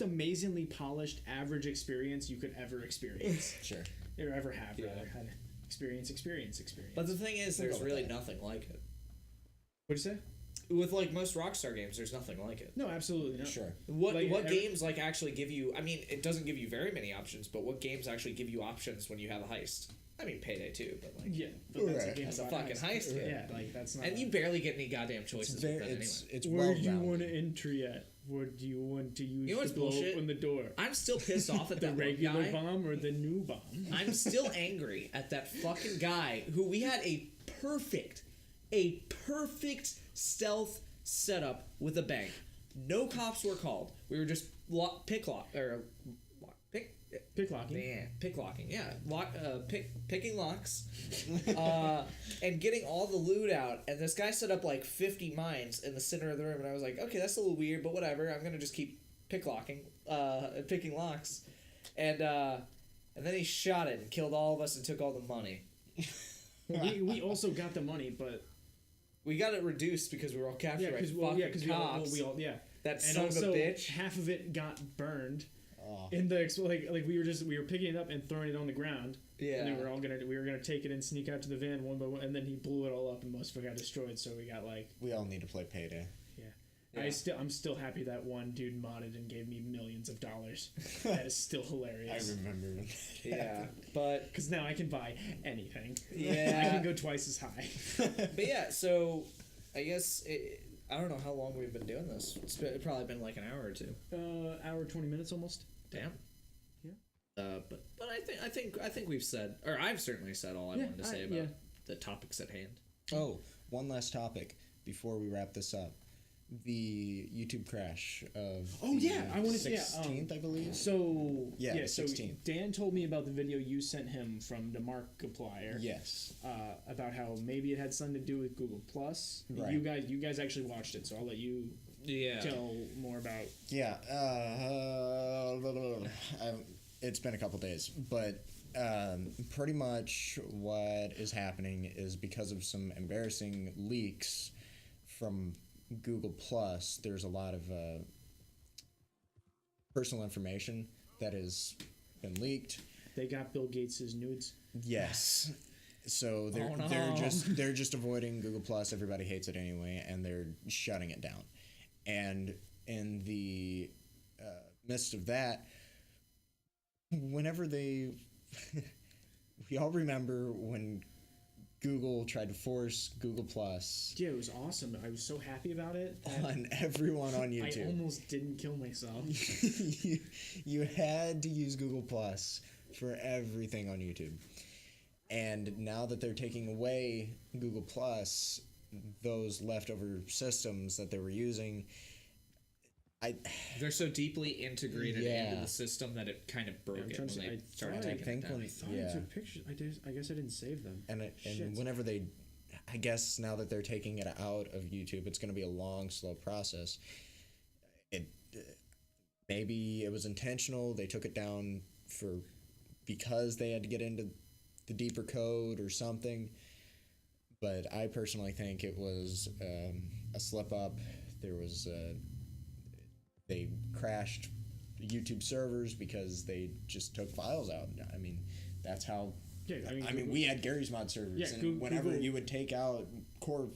amazingly polished average experience you could ever experience Sure. or ever have. Yeah. Rather, had experience. But the thing is, there's go with really that. nothing like it. What'd you say? With like most Rockstar games, there's nothing like it. No, absolutely not. Sure. What Like, games like actually give you? I mean, it doesn't give you very many options, but what games actually give you options when you have a heist? I mean, Payday too, but like, Yeah, but that's a Right. game That's a about fucking heist game. Yeah, like that's not. and you barely get any goddamn It's choices very. with that It's anyway. it's Where well do you want to rounded. enter at? What do you want to use You know what's to blow bullshit? open the door? I'm still pissed off at The that one regular guy. bomb or the new bomb? I'm still angry at that fucking guy who we had a perfect stealth setup with a bank. No cops were called. We were just picklocking. Yeah, picking locks, and getting all the loot out. And this guy set up like 50 mines in the center of the room, and I was like, okay, that's a little weird, but whatever. I'm gonna just keep picking locks, and then he shot it and killed all of us and took all the money. we also got the money, but We got it reduced because we were all captured by fucking cops. we all that That and son of a also bitch. half of it got burned Oh. in the like we were picking it up and throwing it on the ground. Yeah. And then we were gonna take it and sneak out to the van one by one, and then he blew it all up and most of it got destroyed. So we got like We all need to play Payday. Yeah. I'm still happy that one dude modded and gave me millions of dollars. That is still I hilarious. remember. Yeah, but Because now I can buy anything. Yeah. I can go twice as high. but yeah, so I guess I don't know how long we've been doing this. It's probably been like an hour or two. Hour 20 minutes almost. Damn. Yeah. But I think we've said, or I've certainly said all I Yeah, wanted to say about yeah. the topics at hand. Oh, one last topic before we wrap this up. The YouTube crash of Oh, the yeah, I wanna say, 16th, I believe. So Yeah, the so 16th. Dan told me about the video you sent him from the Markiplier. Yes. About how maybe it had something to do with Google Plus. Right. You guys actually watched it, so I'll let you Yeah. tell more about. Yeah. It's been a couple days, but pretty much what is happening is because of some embarrassing leaks from Google Plus, there's a lot of personal information that has been leaked. They got Bill Gates' nudes. Yes. So they're Oh, no. they're just avoiding Google Plus. Everybody hates it anyway, and they're shutting it down. And in the midst of that, whenever they, we all remember when Google tried to force Google Plus Yeah, it was awesome. I was so happy about it. that on everyone on I YouTube. almost didn't kill myself. you had to use Google Plus for everything on YouTube. And now that they're taking away Google Plus, those leftover systems that they were using, They're so deeply integrated Yeah. into the system that it kind of broke I'm it trying when to they say, started I taking think it down. when- I thought Yeah. I took pictures. I guess I didn't save them. and Shit. whenever they, I guess now that they're taking it out of YouTube, it's going to be a long, slow process. It maybe it was intentional. They took it down because they had to get into the deeper code or something. But I personally think it was a slip up. There was they crashed the YouTube servers because they just took files out. I mean, that's how. Yeah, I mean, we had Gary's Mod servers, Yeah, and whenever Google- you would take out core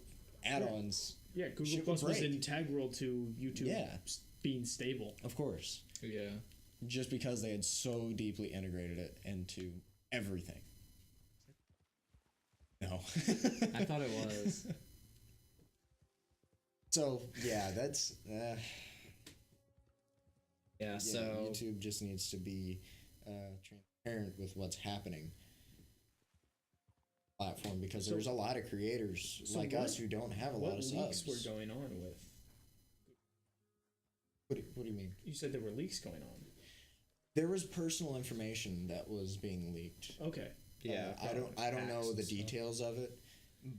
add-ons, Yeah, Google shit would Plus was break. integral to YouTube Yeah. being stable. Of course, Yeah. just because they had so deeply integrated it into everything. No. I thought it was. So yeah, that's Yeah, yeah. so YouTube just needs to be transparent with what's happening. Platform, because there's a lot of creators So like us who don't have a lot What of leaks subs. were going on with? What do you mean? You said there were leaks going on. There was personal information that was being leaked. Okay. yeah, I don't know hacks the and stuff. details of it,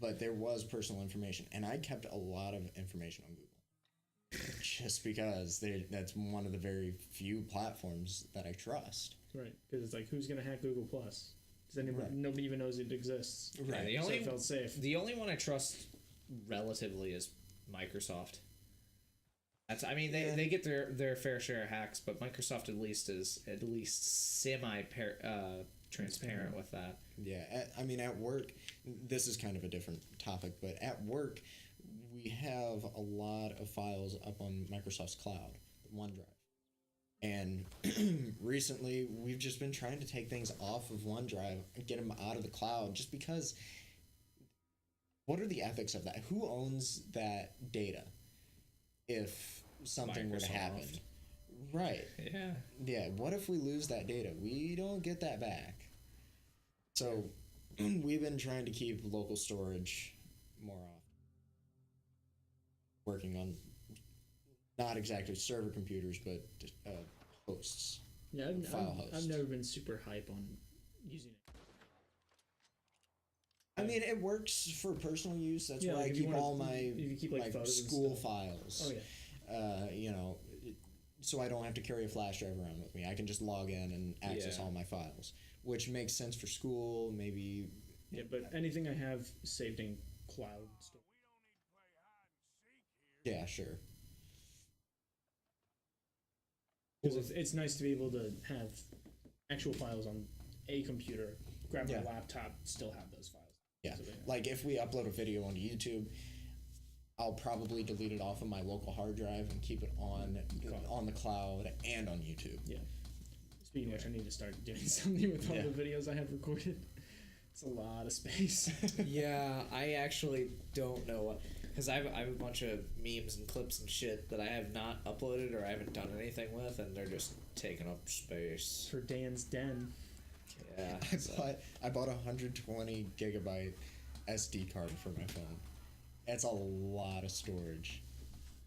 but there was personal information, and I kept a lot of information on Google, just because that's one of the very few platforms that I trust. Right. Because it's like, who's gonna hack Google Plus? Because Right. nobody even knows it exists. Yeah, the So only it felt safe. the only one I trust relatively is Microsoft. I mean they get their fair share of hacks, but Microsoft at least is semi transparent with that. Yeah, I mean, at work, this is kind of a different topic, but at work, we have a lot of files up on Microsoft's cloud, OneDrive. And recently, we've just been trying to take things off of OneDrive and get them out of the cloud, just because. What are the ethics of that? Who owns that data if something were to happen? Microsoft. Right. Yeah. Yeah, what if we lose that data? We don't get that back. So, we've been trying to keep local storage more often. Working on not exactly server computers, but hosts. Yeah, File I've host. never been super hype on using it. I mean, it works for personal use. That's Yeah, where like I if you keep wanna- all my if you keep, like, photos and school stuff. files. Oh yeah. You know, so I don't have to carry a flash drive around with me. I can just log in and access Yeah. all my files, which makes sense for school. Maybe. Yeah, but anything I have saved in cloud storage. Yeah, sure. Because it's nice to be able to have actual files on a computer, grab Yeah. my laptop, still have those files. Yeah, So, like if we upload a video onto YouTube, I'll probably delete it off of my local hard drive and keep it on the cloud and on YouTube. Yeah. Speaking of which, I need to start doing something with all Yeah. the videos I have recorded. It's a lot of space. Yeah, I actually don't know what, because I have a bunch of memes and clips and shit that I have not uploaded or I haven't done anything with, and they're just taking up space. For Dan's Den. Yeah. I bought a 120 gigabyte SD card for my phone. That's a lot of storage.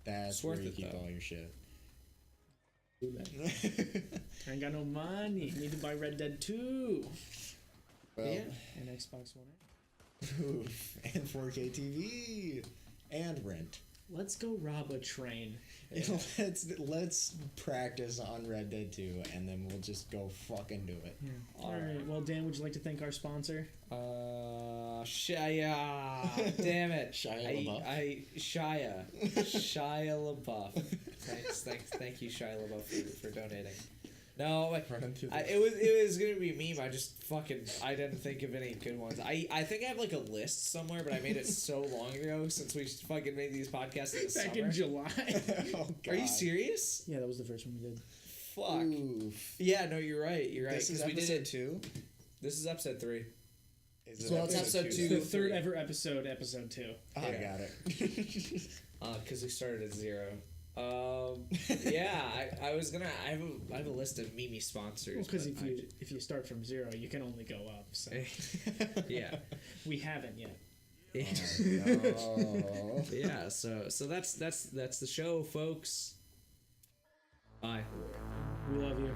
That's It's where worth you it, keep though. all your shit. Do that. I ain't got no money. Need to buy Red Dead 2 Well, and Xbox One X. oof, and 4K TV and rent. Let's go rob a train. Let's practice on Red Dead 2, and then we'll just go fucking do it. All right. Well, Dan, would you like to thank our sponsor? Shia. Damn it. Shia LaBeouf. Shia LaBeouf. Thank you, Shia LaBeouf, for donating. No, Running through it was gonna be a meme. I didn't think of any good ones. I think I have like a list somewhere, but I made it so long ago since we fucking made these podcasts in the Back summer. in July. Oh, Are you God. serious? Yeah, that was the first one we did. Fuck. Oof. Yeah, no, you're right. You're right. This is 'cause we did episode it. 2? This is episode 3. Is it Well, it's episode 2. The third ever episode 2. Oh, I got it. Because we started at 0. Yeah, I was gonna. I have a list of Mimi sponsors. Well, because but if you start from 0, you can only go up. So yeah, we haven't yet. Oh. yeah. So that's the show, folks. Bye. We love you.